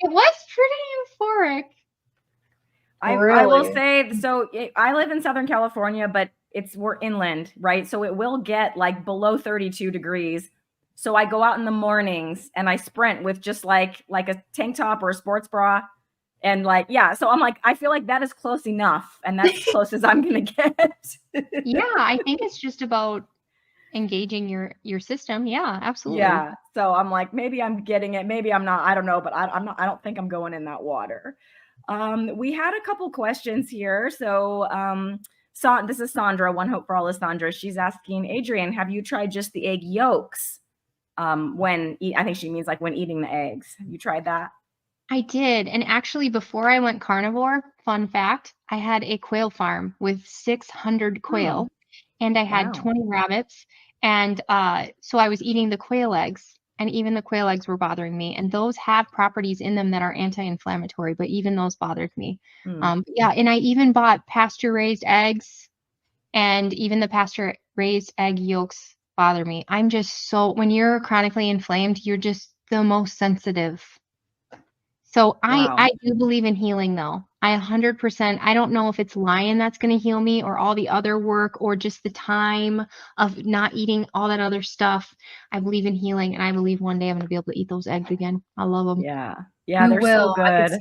A: was pretty euphoric.
C: I will say, so I live in Southern California, but we're inland, right? So it will get like below 32 degrees. So I go out in the mornings and I sprint with just like a tank top or a sports bra. And so I'm like, I feel like that is close enough. And that's as close as I'm going to get.
A: Yeah, I think it's just about engaging your system. Yeah, absolutely.
C: Yeah. So I'm like, maybe I'm getting it. Maybe I'm not. I don't know. But I don't think I'm going in that water. We had a couple questions here. So this is Sandra. One Hope for All is Sandra. She's asking, Adrian, have you tried just the egg yolks? I think she means like when eating the eggs. Have you tried that?
A: I did. And actually, before I went carnivore, fun fact, I had a quail farm with 600 quail and I had 20 rabbits. And so I was eating the quail eggs, and even the quail eggs were bothering me. And those have properties in them that are anti-inflammatory, but even those bothered me. Yeah. And I even bought pasture-raised eggs, and even the pasture-raised egg yolks bother me. I'm just when you're chronically inflamed, you're just the most sensitive. So I do believe in healing, though. I 100%. I don't know if it's Lion that's going to heal me or all the other work or just the time of not eating all that other stuff. I believe in healing, and I believe one day I'm going to be able to eat those eggs again. I love them.
C: Yeah, they're so good.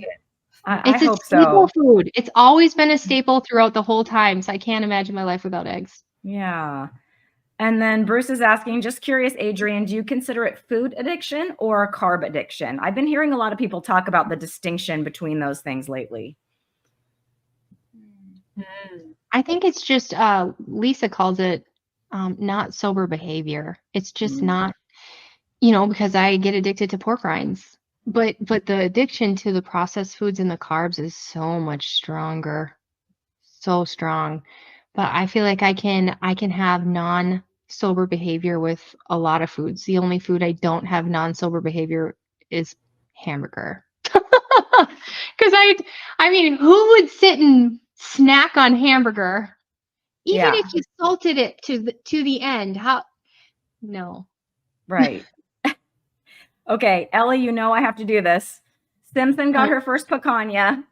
A: It's a staple food. It's always been a staple throughout the whole time, so I can't imagine my life without eggs.
C: Yeah. And then Bruce is asking, just curious, Adrian, do you consider it food addiction or carb addiction? I've been hearing a lot of people talk about the distinction between those things lately.
A: I think it's just, Lisa calls it not sober behavior. It's just not, because I get addicted to pork rinds. But the addiction to the processed foods and the carbs is so much stronger. So strong. But I feel like I can have non-sober behavior with a lot of foods. The only food I don't have non-sober behavior is hamburger. Because I mean, who would sit and snack on hamburger? Even if you salted it to the end. No.
C: Right. Okay, Ellie, I have to do this. Simpson got her first picanha.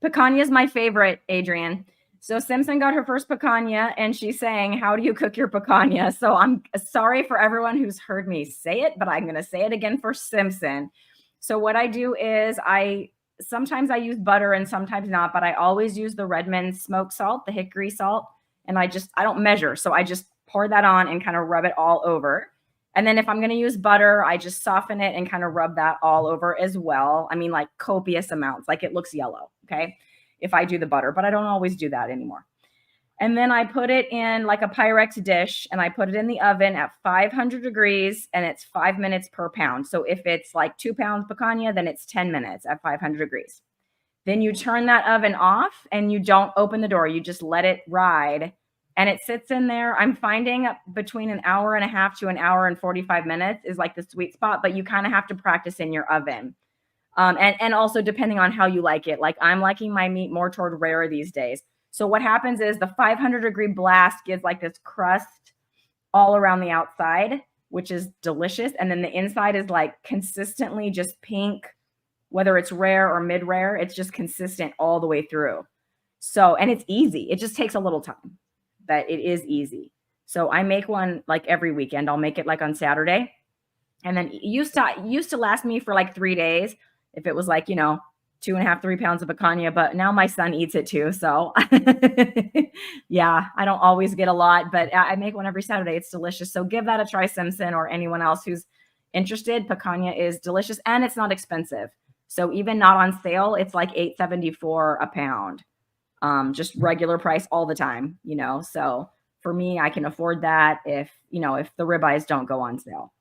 C: Picanha is my favorite, Adrian. So Simpson got her first picanha, and she's saying, how do you cook your picanha? So I'm sorry for everyone who's heard me say it, but I'm going to say it again for Simpson. So what I do is sometimes I use butter and sometimes not, but I always use the Redmond smoked salt, the hickory salt. And I don't measure. So I just pour that on and kind of rub it all over. And then if I'm going to use butter, I just soften it and kind of rub that all over as well. I mean, like copious amounts, like it looks yellow. Okay. If I do the butter, but I don't always do that anymore. And then I put it in like a Pyrex dish and I put it in the oven at 500 degrees and it's 5 minutes per pound. So if it's like 2 pounds picanha, then it's 10 minutes at 500 degrees. Then you turn that oven off and you don't open the door. You just let it ride and it sits in there. I'm finding between an hour and a half to an hour and 45 minutes is like the sweet spot, but you kind of have to practice in your oven. And also depending on how you like it. Like I'm liking my meat more toward rare these days. So what happens is the 500 degree blast gives like this crust all around the outside, which is delicious. And then the inside is like consistently just pink, whether it's rare or mid-rare, it's just consistent all the way through. So, and it's easy. It just takes a little time, but it is easy. So I make one like every weekend. I'll make it like on Saturday. And then it used to last me for like 3 days if it was like, 2.5, 3 pounds of picanha, but now my son eats it too. So yeah, I don't always get a lot, but I make one every Saturday. It's delicious. So give that a try, Simpson, or anyone else who's interested. Picanha is delicious and it's not expensive. So even not on sale, it's like $8.74 a pound. Just regular price all the time, so for me, I can afford that if the ribeyes don't go on sale.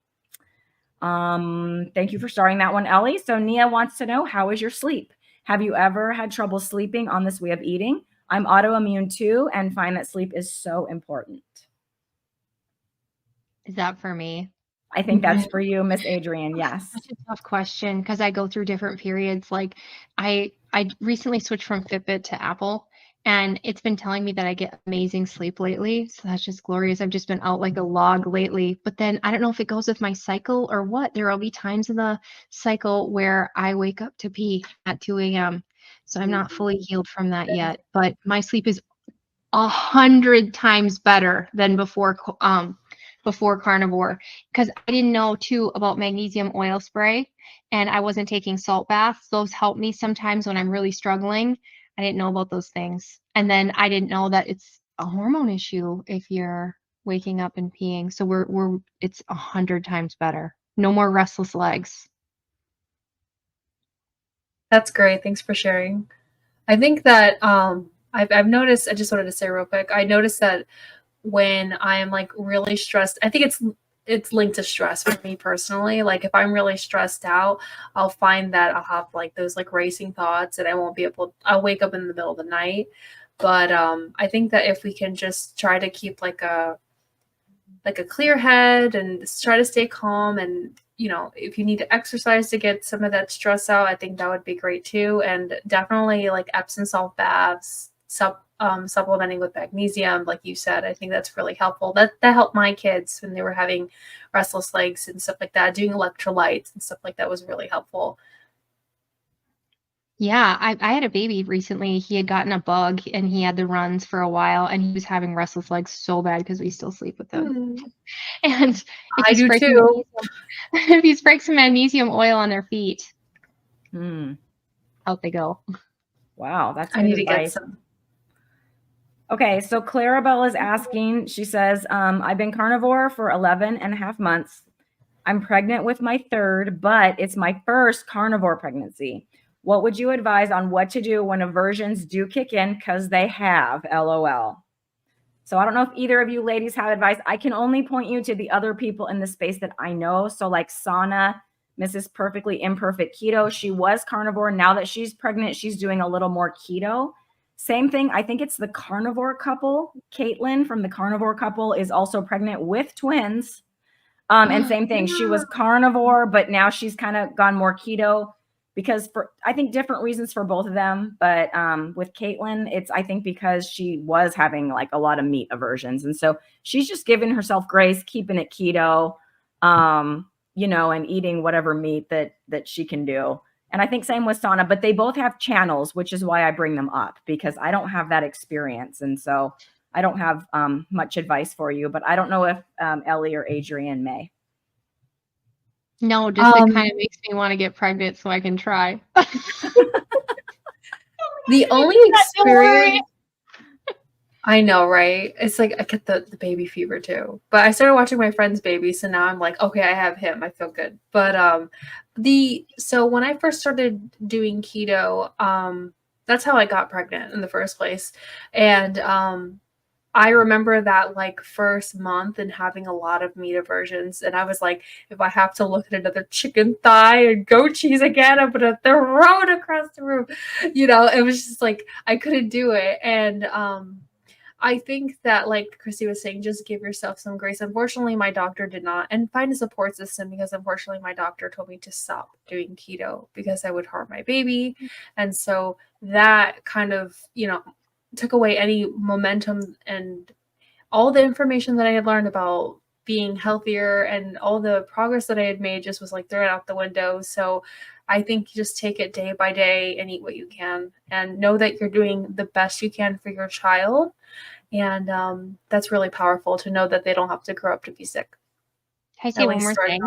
C: Thank you for starting that one, Ellie. So Nia wants to know, how is your sleep? Have you ever had trouble sleeping on this way of eating? I'm autoimmune too and find that sleep is so important.
A: Is that for me?
C: I think that's for you, Miss Adrian. Yes.
A: Such a tough question because I go through different periods. Like I recently switched from Fitbit to Apple, and it's been telling me that I get amazing sleep lately. So that's just glorious. I've just been out like a log lately. But then I don't know if it goes with my cycle or what. There will be times in the cycle where I wake up to pee at 2 a.m. So I'm not fully healed from that yet. But my sleep is 100 times better than before carnivore, because I didn't know too about magnesium oil spray, and I wasn't taking salt baths. Those help me sometimes when I'm really struggling. I didn't know about those things. And then I didn't know that it's a hormone issue if you're waking up and peeing. So it's 100 times better. No more restless legs.
B: That's great. Thanks for sharing. I think that I've noticed, I just wanted to say real quick, I noticed that when I am like really stressed, I think it's linked to stress for me personally. Like if I'm really stressed out, I'll find that I'll have like those like racing thoughts and I'll wake up in the middle of the night. But I think that if we can just try to keep like a clear head and try to stay calm, and if you need to exercise to get some of that stress out, I think that would be great too. And definitely like Epsom salt baths, supplementing with magnesium, like you said, I think that's really helpful. That helped my kids when they were having restless legs and stuff like that. Doing electrolytes and stuff like that was really helpful.
A: Yeah, I had a baby recently. He had gotten a bug and he had the runs for a while, and he was having restless legs so bad because we still sleep with him. And
B: I do too.
A: If you spray some magnesium oil on their feet, out they go.
C: Wow, that's
B: I need to get some.
C: Okay, so Clarabelle is asking, she says, I've been carnivore for 11.5 months. I'm pregnant with my third, but it's my first carnivore pregnancy. What would you advise on what to do when aversions do kick in? Because they have, LOL. So I don't know if either of you ladies have advice. I can only point you to the other people in the space that I know. So like Sana, Mrs. Perfectly Imperfect Keto, she was carnivore. Now that she's pregnant, she's doing a little more keto. Same thing. I think it's the carnivore couple. Caitlin from the carnivore couple is also pregnant with twins. And same thing. She was carnivore, but now she's kind of gone more keto because for, I think, different reasons for both of them. But with Caitlin, it's, I think, because she was having like a lot of meat aversions. And so she's just giving herself grace, keeping it keto, and eating whatever meat that she can do. And I think same with Sana, but they both have channels, which is why I bring them up, because I don't have that experience. And so I don't have much advice for you, but I don't know if Ellie or Adrian may.
A: No, just it kind of makes me want to get pregnant so I can try.
B: The only experience... I know, right? It's like I get the baby fever too. But I started watching my friend's baby, so now I'm like, okay, I have him. I feel good. But so when I first started doing keto, that's how I got pregnant in the first place. And I remember that like first month and having a lot of meat aversions. And I was like, if I have to look at another chicken thigh and goat cheese again, I'm going to throw it across the room. It was just like, I couldn't do it. And I think that, like Cristie was saying, just give yourself some grace. Unfortunately, my doctor did not, and find a support system, because unfortunately my doctor told me to stop doing keto because I would harm my baby. And so that kind of, took away any momentum, and all the information that I had learned about being healthier and all the progress that I had made just was like thrown out the window. So I think you just take it day by day and eat what you can and know that you're doing the best you can for your child. And that's really powerful to know that they don't have to grow up to be sick.
A: Can I say one more thing?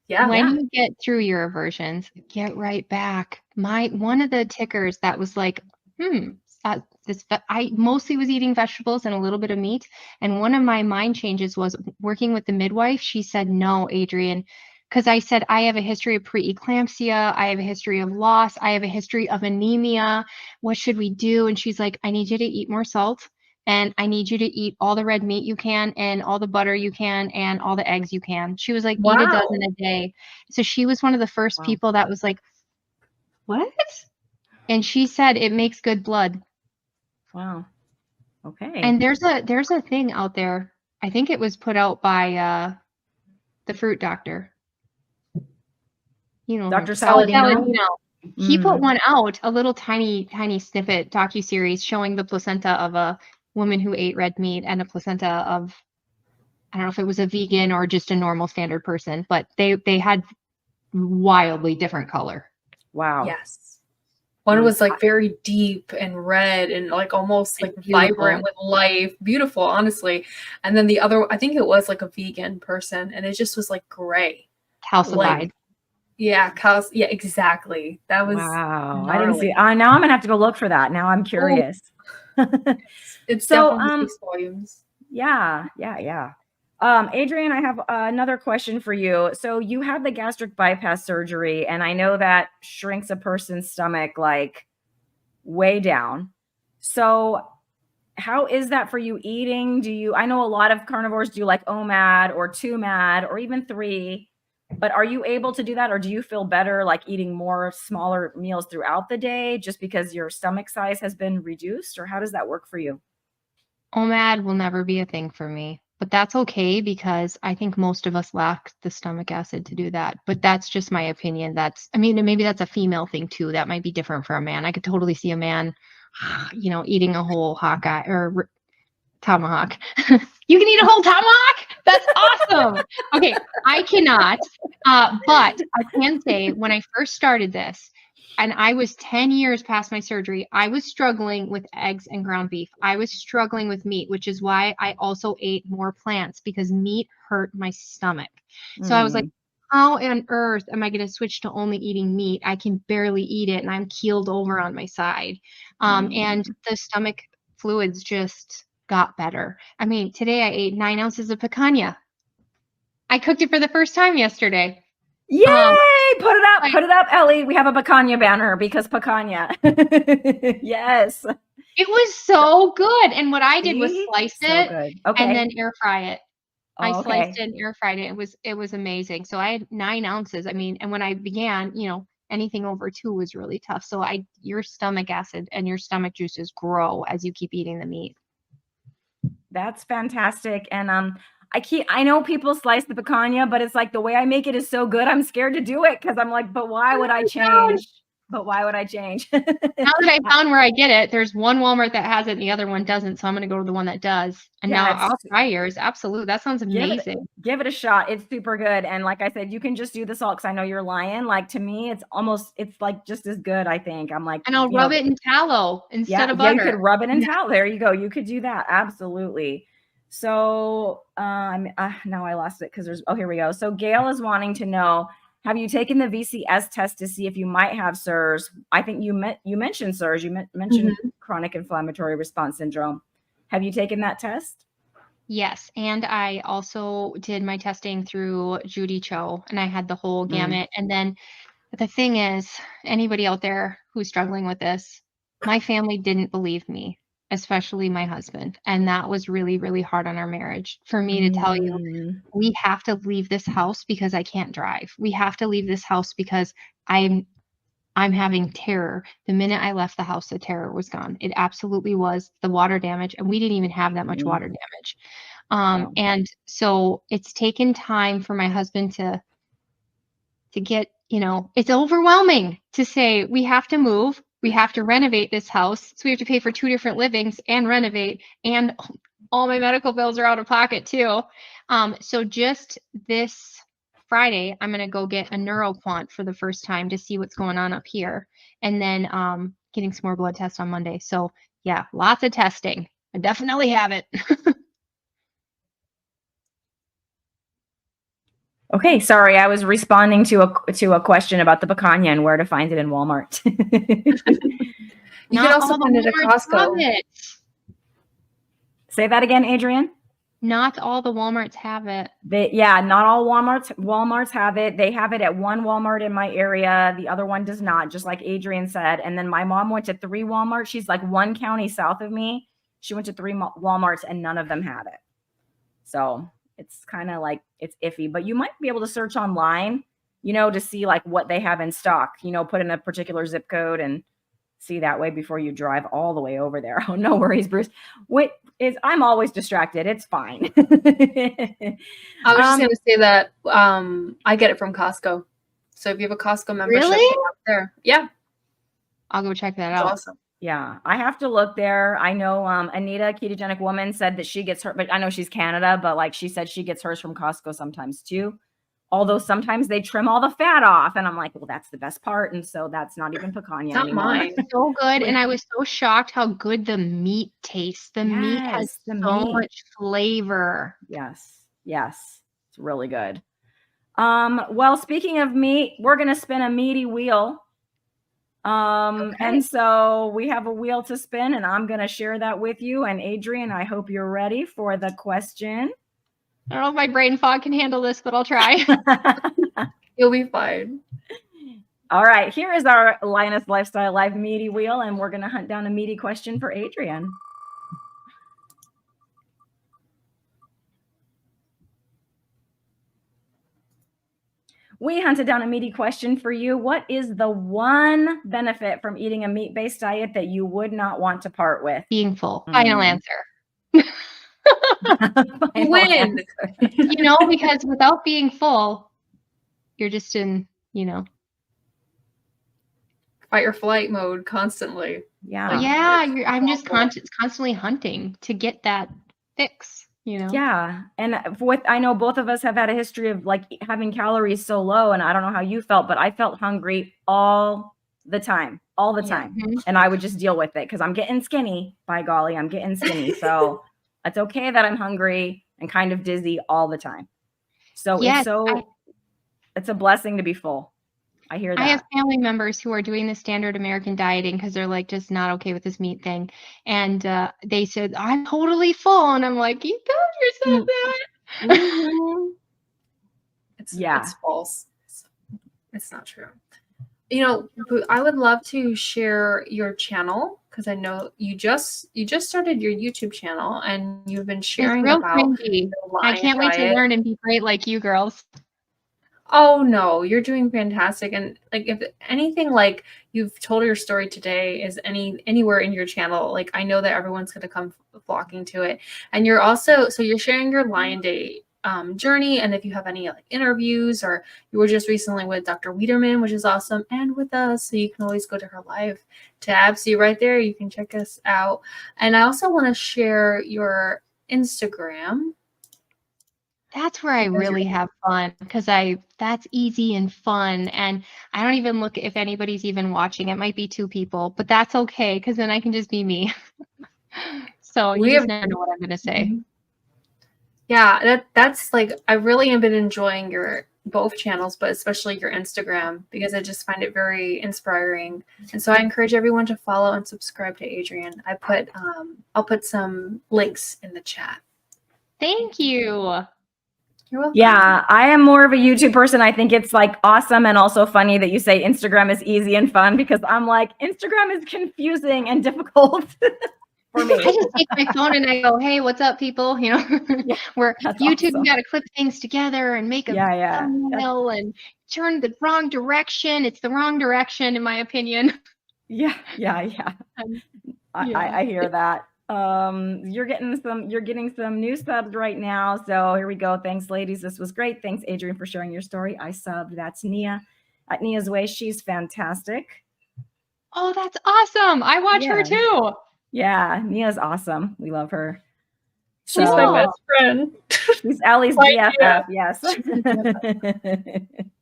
B: Yeah.
A: When you get through your aversions, get right back. One of the tickers that was like, I mostly was eating vegetables and a little bit of meat. And one of my mind changes was working with the midwife. She said, no, Adrian, because I said, I have a history of preeclampsia. I have a history of loss. I have a history of anemia. What should we do? And she's like, I need you to eat more salt. And I need you to eat all the red meat you can and all the butter you can and all the eggs you can. She was like, eat a dozen a day. So she was one of the first people that was like, what? And she said it makes good blood.
C: Wow. Okay.
A: And there's a thing out there. I think it was put out by the fruit doctor. You know,
C: Dr. Saladino.
A: He put one out, a little tiny snippet docuseries showing the placenta of a woman who ate red meat and a placenta of, I don't know if it was a vegan or just a normal standard person, but they had wildly different color.
C: Wow.
B: Yes. One was like very deep and red and like almost like vibrant with life. Beautiful, honestly. And then the other, I think it was like a vegan person and it just was like gray.
A: Calcified.
B: Like, yeah, exactly. That was
C: wow.
B: gnarly.
C: I didn't see. Now I'm gonna have to go look for that. Now I'm curious.
B: It's so speaks volumes.
C: Yeah. Adrian, I have another question for you. So you had the gastric bypass surgery, and I know that shrinks a person's stomach like way down. So how is that for you eating? I know a lot of carnivores do like OMAD or 2MAD or even 3, but are you able to do that? Or do you feel better like eating more smaller meals throughout the day just because your stomach size has been reduced? Or how does that work for you?
A: OMAD will never be a thing for me. But that's okay because I think most of us lack the stomach acid to do that. But that's just my opinion. Maybe that's a female thing too. That might be different for a man. I could totally see a man, eating a whole Hawkeye or tomahawk. You can eat a whole tomahawk? That's awesome. Okay, I cannot. But I can say when I first started this, and I was 10 years past my surgery, I was struggling with eggs and ground beef. I was struggling with meat, which is why I also ate more plants because meat hurt my stomach. So I was like, how on earth am I going to switch to only eating meat? I can barely eat it and I'm keeled over on my side. And the stomach fluids just got better. I mean, today I ate 9 ounces of picanha. I cooked it for the first time yesterday.
C: Yay! Put it up, Ellie. We have a picanha banner because picanha. Yes.
A: It was so good. And what I did was slice it and then air fry it. I sliced it and air fried it. It was amazing. So I had 9 ounces. I mean, and when I began, anything over 2 was really tough. So your stomach acid and your stomach juices grow as you keep eating the meat.
C: That's fantastic. And I know people slice the picanha, but it's like the way I make it is so good. I'm scared to do it because I'm like, but why would I change? Now
A: that I found where I get it, there's one Walmart that has it and the other one doesn't. So I'm going to go to the one that does. And now I'll try yours. Absolutely. That sounds amazing.
C: Give it a shot. It's super good. And like I said, you can just do the salt because I know you're Lion. Like to me, it's like just as good, I think. I'm like,
A: and I'll rub it in tallow instead of butter.
C: Yeah, you could rub it in tallow. There you go. You could do that. Absolutely. So now I lost it because here we go. So Gail is wanting to know, have you taken the VCS test to see if you might have SIRS? I think you mentioned SIRS. You mentioned chronic inflammatory response syndrome. Have you taken that test?
A: Yes. And I also did my testing through Judy Cho and I had the whole gamut. And then the thing is, anybody out there who's struggling with this, my family didn't believe me, especially my husband. And that was really, really hard on our marriage for me to tell you, we have to leave this house because I can't drive. We have to leave this house because I'm having terror. The minute I left the house, the terror was gone. It absolutely was. The water damage, and we didn't even have that much water damage. And so it's taken time for my husband to get, it's overwhelming to say we have to move. We have to renovate this house. So we have to pay for 2 different livings and renovate. And all my medical bills are out of pocket too. So just this Friday, I'm gonna go get a neuroquant for the first time to see what's going on up here, and then getting some more blood tests on Monday. So yeah, lots of testing. I definitely have it.
C: Okay, sorry, I was responding to a question about the picanha and where to find it in Walmart.
B: You can also find it at Costco.
C: Say that again, Adrian.
A: Not all the Walmarts have it.
C: Not all Walmarts have it. They have it at one Walmart in my area. The other one does not, just like Adrian said. And then my mom went to 3 Walmarts. She's like 1 county south of me. She went to 3 Walmarts and none of them had it. So it's kind of like, it's iffy, but you might be able to search online, to see like what they have in stock, put in a particular zip code and see that way before you drive all the way over there. Oh, no worries, Bruce. I'm always distracted. It's fine.
B: I was just going to say that I get it from Costco. So if you have a Costco membership,
A: really?
B: There. Yeah.
A: I'll go check that
B: That's
A: out.
B: Awesome.
C: Yeah, I have to look there. I know Anita, Ketogenic Woman, said that she gets her, but I know she's Canada, but like she said, she gets hers from Costco sometimes too. Although sometimes they trim all the fat off, and I'm like, well, that's the best part, and so that's not even picanha
B: not
C: anymore.
B: Mine.
A: So good, and I was so shocked how good the meat tastes. The meat has so much flavor.
C: Yes, it's really good. Well, speaking of meat, we're gonna spin a meaty wheel. Okay. And so we have a wheel to spin, and I'm gonna share that with you. And Adrian, I hope you're ready for the question.
A: I don't know if my brain fog can handle this, but I'll try.
B: You'll be fine.
C: All right, here is our Lioness Lifestyle Live meaty wheel, and we're going to hunt down a meaty question for Adrian. We hunted down a meaty question for you. What is the one benefit from eating a meat-based diet that you would not want to part with?
A: Being full. Final answer.
B: Win.
A: Because without being full, you're just in,
B: fight or flight mode constantly.
C: Yeah.
A: Yeah. I'm just constantly hunting to get that fix,
C: Yeah. And I know both of us have had a history of like having calories so low, and I don't know how you felt, but I felt hungry all the time. Mm-hmm. And I would just deal with it because I'm getting skinny. By golly, I'm getting skinny. So it's okay that I'm hungry and kind of dizzy all the time. So yes, it's a blessing to be full. I hear that.
A: I have family members who are doing the standard American dieting because they're like just not okay with this meat thing. And they said, I'm totally full. And I'm like, you told yourself that.
B: Mm-hmm. It's false. It's not true. I would love to share your channel because I know you just started your YouTube channel and you've been sharing about the
A: I can't wait to learn and be great like you girls.
B: Oh no, you're doing fantastic. And like if anything like you've told your story today is anywhere in your channel, like I know that everyone's going to come flocking to it. And you're also you're sharing your Lion Day journey, and if you have any like interviews, or you were just recently with Dr. Wiederman, which is awesome, and with us, so you can always go to her live tab. See right there, you can check us out. And I also want to share your Instagram.
A: That's where I really have fun because that's easy and fun, and I don't even look if anybody's even watching. It might be 2 people, but that's okay because then I can just be me. So you just never know what I'm gonna say.
B: Mm-hmm. Yeah, that's like I really have been enjoying your both channels, but especially your Instagram because I just find it very inspiring. And so I encourage everyone to follow and subscribe to Adrian. I'll put some links in the chat.
A: Thank you.
B: You're welcome.
C: Yeah, I am more of a YouTube person. I think it's like awesome and also funny that you say Instagram is easy and fun because I'm like, Instagram is confusing and difficult for me.
A: I just take my phone and I go, hey, what's up, people? Where YouTube, you got to clip things together and make a thumbnail and turn the wrong direction. It's the wrong direction, in my opinion.
C: Yeah. I hear that. You're getting some new subs right now. So here we go. Thanks, ladies. This was great. Thanks, Adrian, for sharing your story. I subbed. That's Nia at Nia's Way. She's fantastic.
A: Oh, that's awesome. I watch her too.
C: Yeah, Nia's awesome. We love her.
B: She's my best friend.
C: She's Ellie's BFF. Yes.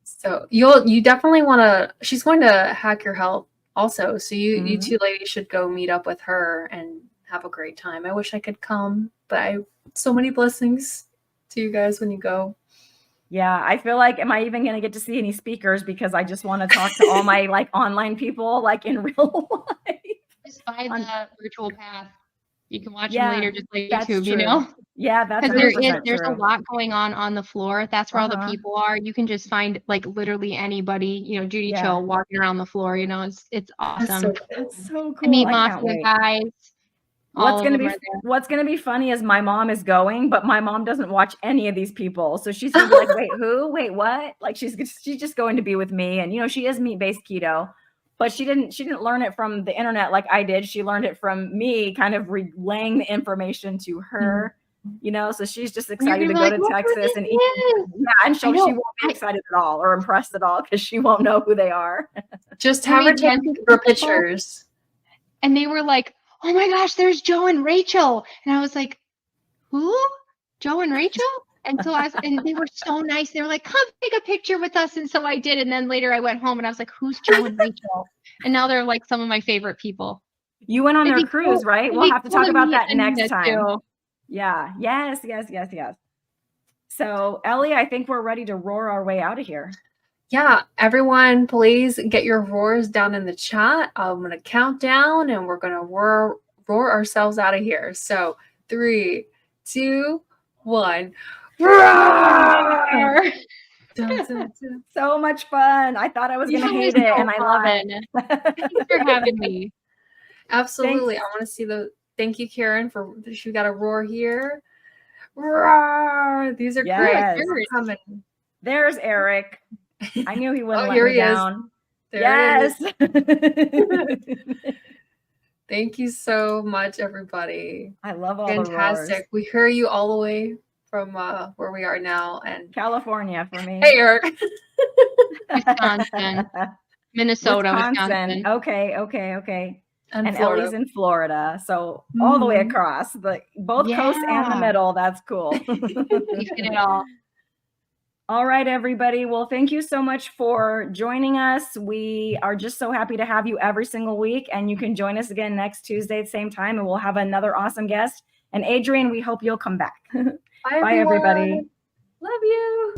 B: So you definitely want to. She's going to hack your health also. So you two ladies should go meet up with her and have a great time. I wish I could come, but so many blessings to you guys when you go.
C: Yeah, I feel like, am I even going to get to see any speakers? Because I just want to talk to all my like online people, like in real life.
A: Just buy the virtual path. You can watch them later, just like YouTube,
C: true.
A: you know?
C: Yeah, that's
A: because
C: true.
A: there's a lot going on the floor. That's where all the people are. You can just find like literally anybody, you know, Judy Cho walking around the floor. You know, it's awesome.
C: That's so cool.
A: I meet Mafia guys.
C: What's gonna be funny is my mom is going, but my mom doesn't watch any of these people. So she's gonna be like, wait, who? Wait, what? Like she's just going to be with me. And you know, she is meat-based keto, but she didn't learn it from the internet like I did. She learned it from me kind of relaying the information to her. You know, so she's just excited to go to Texas and eat. Yeah, and she won't be excited at all or impressed at all because she won't know who they are.
B: Just have her take her pictures.
A: And they were like, oh my gosh, there's Joe and Rachel. And I was like, who? Joe and Rachel? And so and they were so nice. They were like, come take a picture with us. And so I did. And then later I went home and I was like, who's Joe and Rachel? And now they're like some of my favorite people.
C: You went on their cruise, right? We'll have to talk about that next time.
A: Too.
C: Yeah. Yes. So Ellie, I think we're ready to roar our way out of here.
B: Yeah, everyone, please get your roars down in the chat. I'm going to count down and we're going to roar ourselves out of here. So 3, 2, 1. Roar!
C: So much fun. I thought I was going to hate it, and I love it.
A: Thanks for having me.
B: Absolutely. Thanks. I want to see thank you, Karen, she got a roar here. Roar! These are great. Coming.
C: There's Eric. I knew he wouldn't let me down.
B: Yes. Thank you so much, everybody.
C: I love all
B: fantastic.
C: The roars.
B: We hear you all the way from where we are now, and
C: California for me.
B: Hey, Eric.
A: Wisconsin, Minnesota, Wisconsin.
C: Okay. And Ellie's in Florida, so all the way across both coasts and the middle. That's cool.
A: You get it all.
C: All right, everybody. Well, thank you so much for joining us. We are just so happy to have you every single week, and you can join us again next Tuesday at the same time, and we'll have another awesome guest. And Adrian, we hope you'll come back.
B: Bye,
C: everybody.
B: Love you.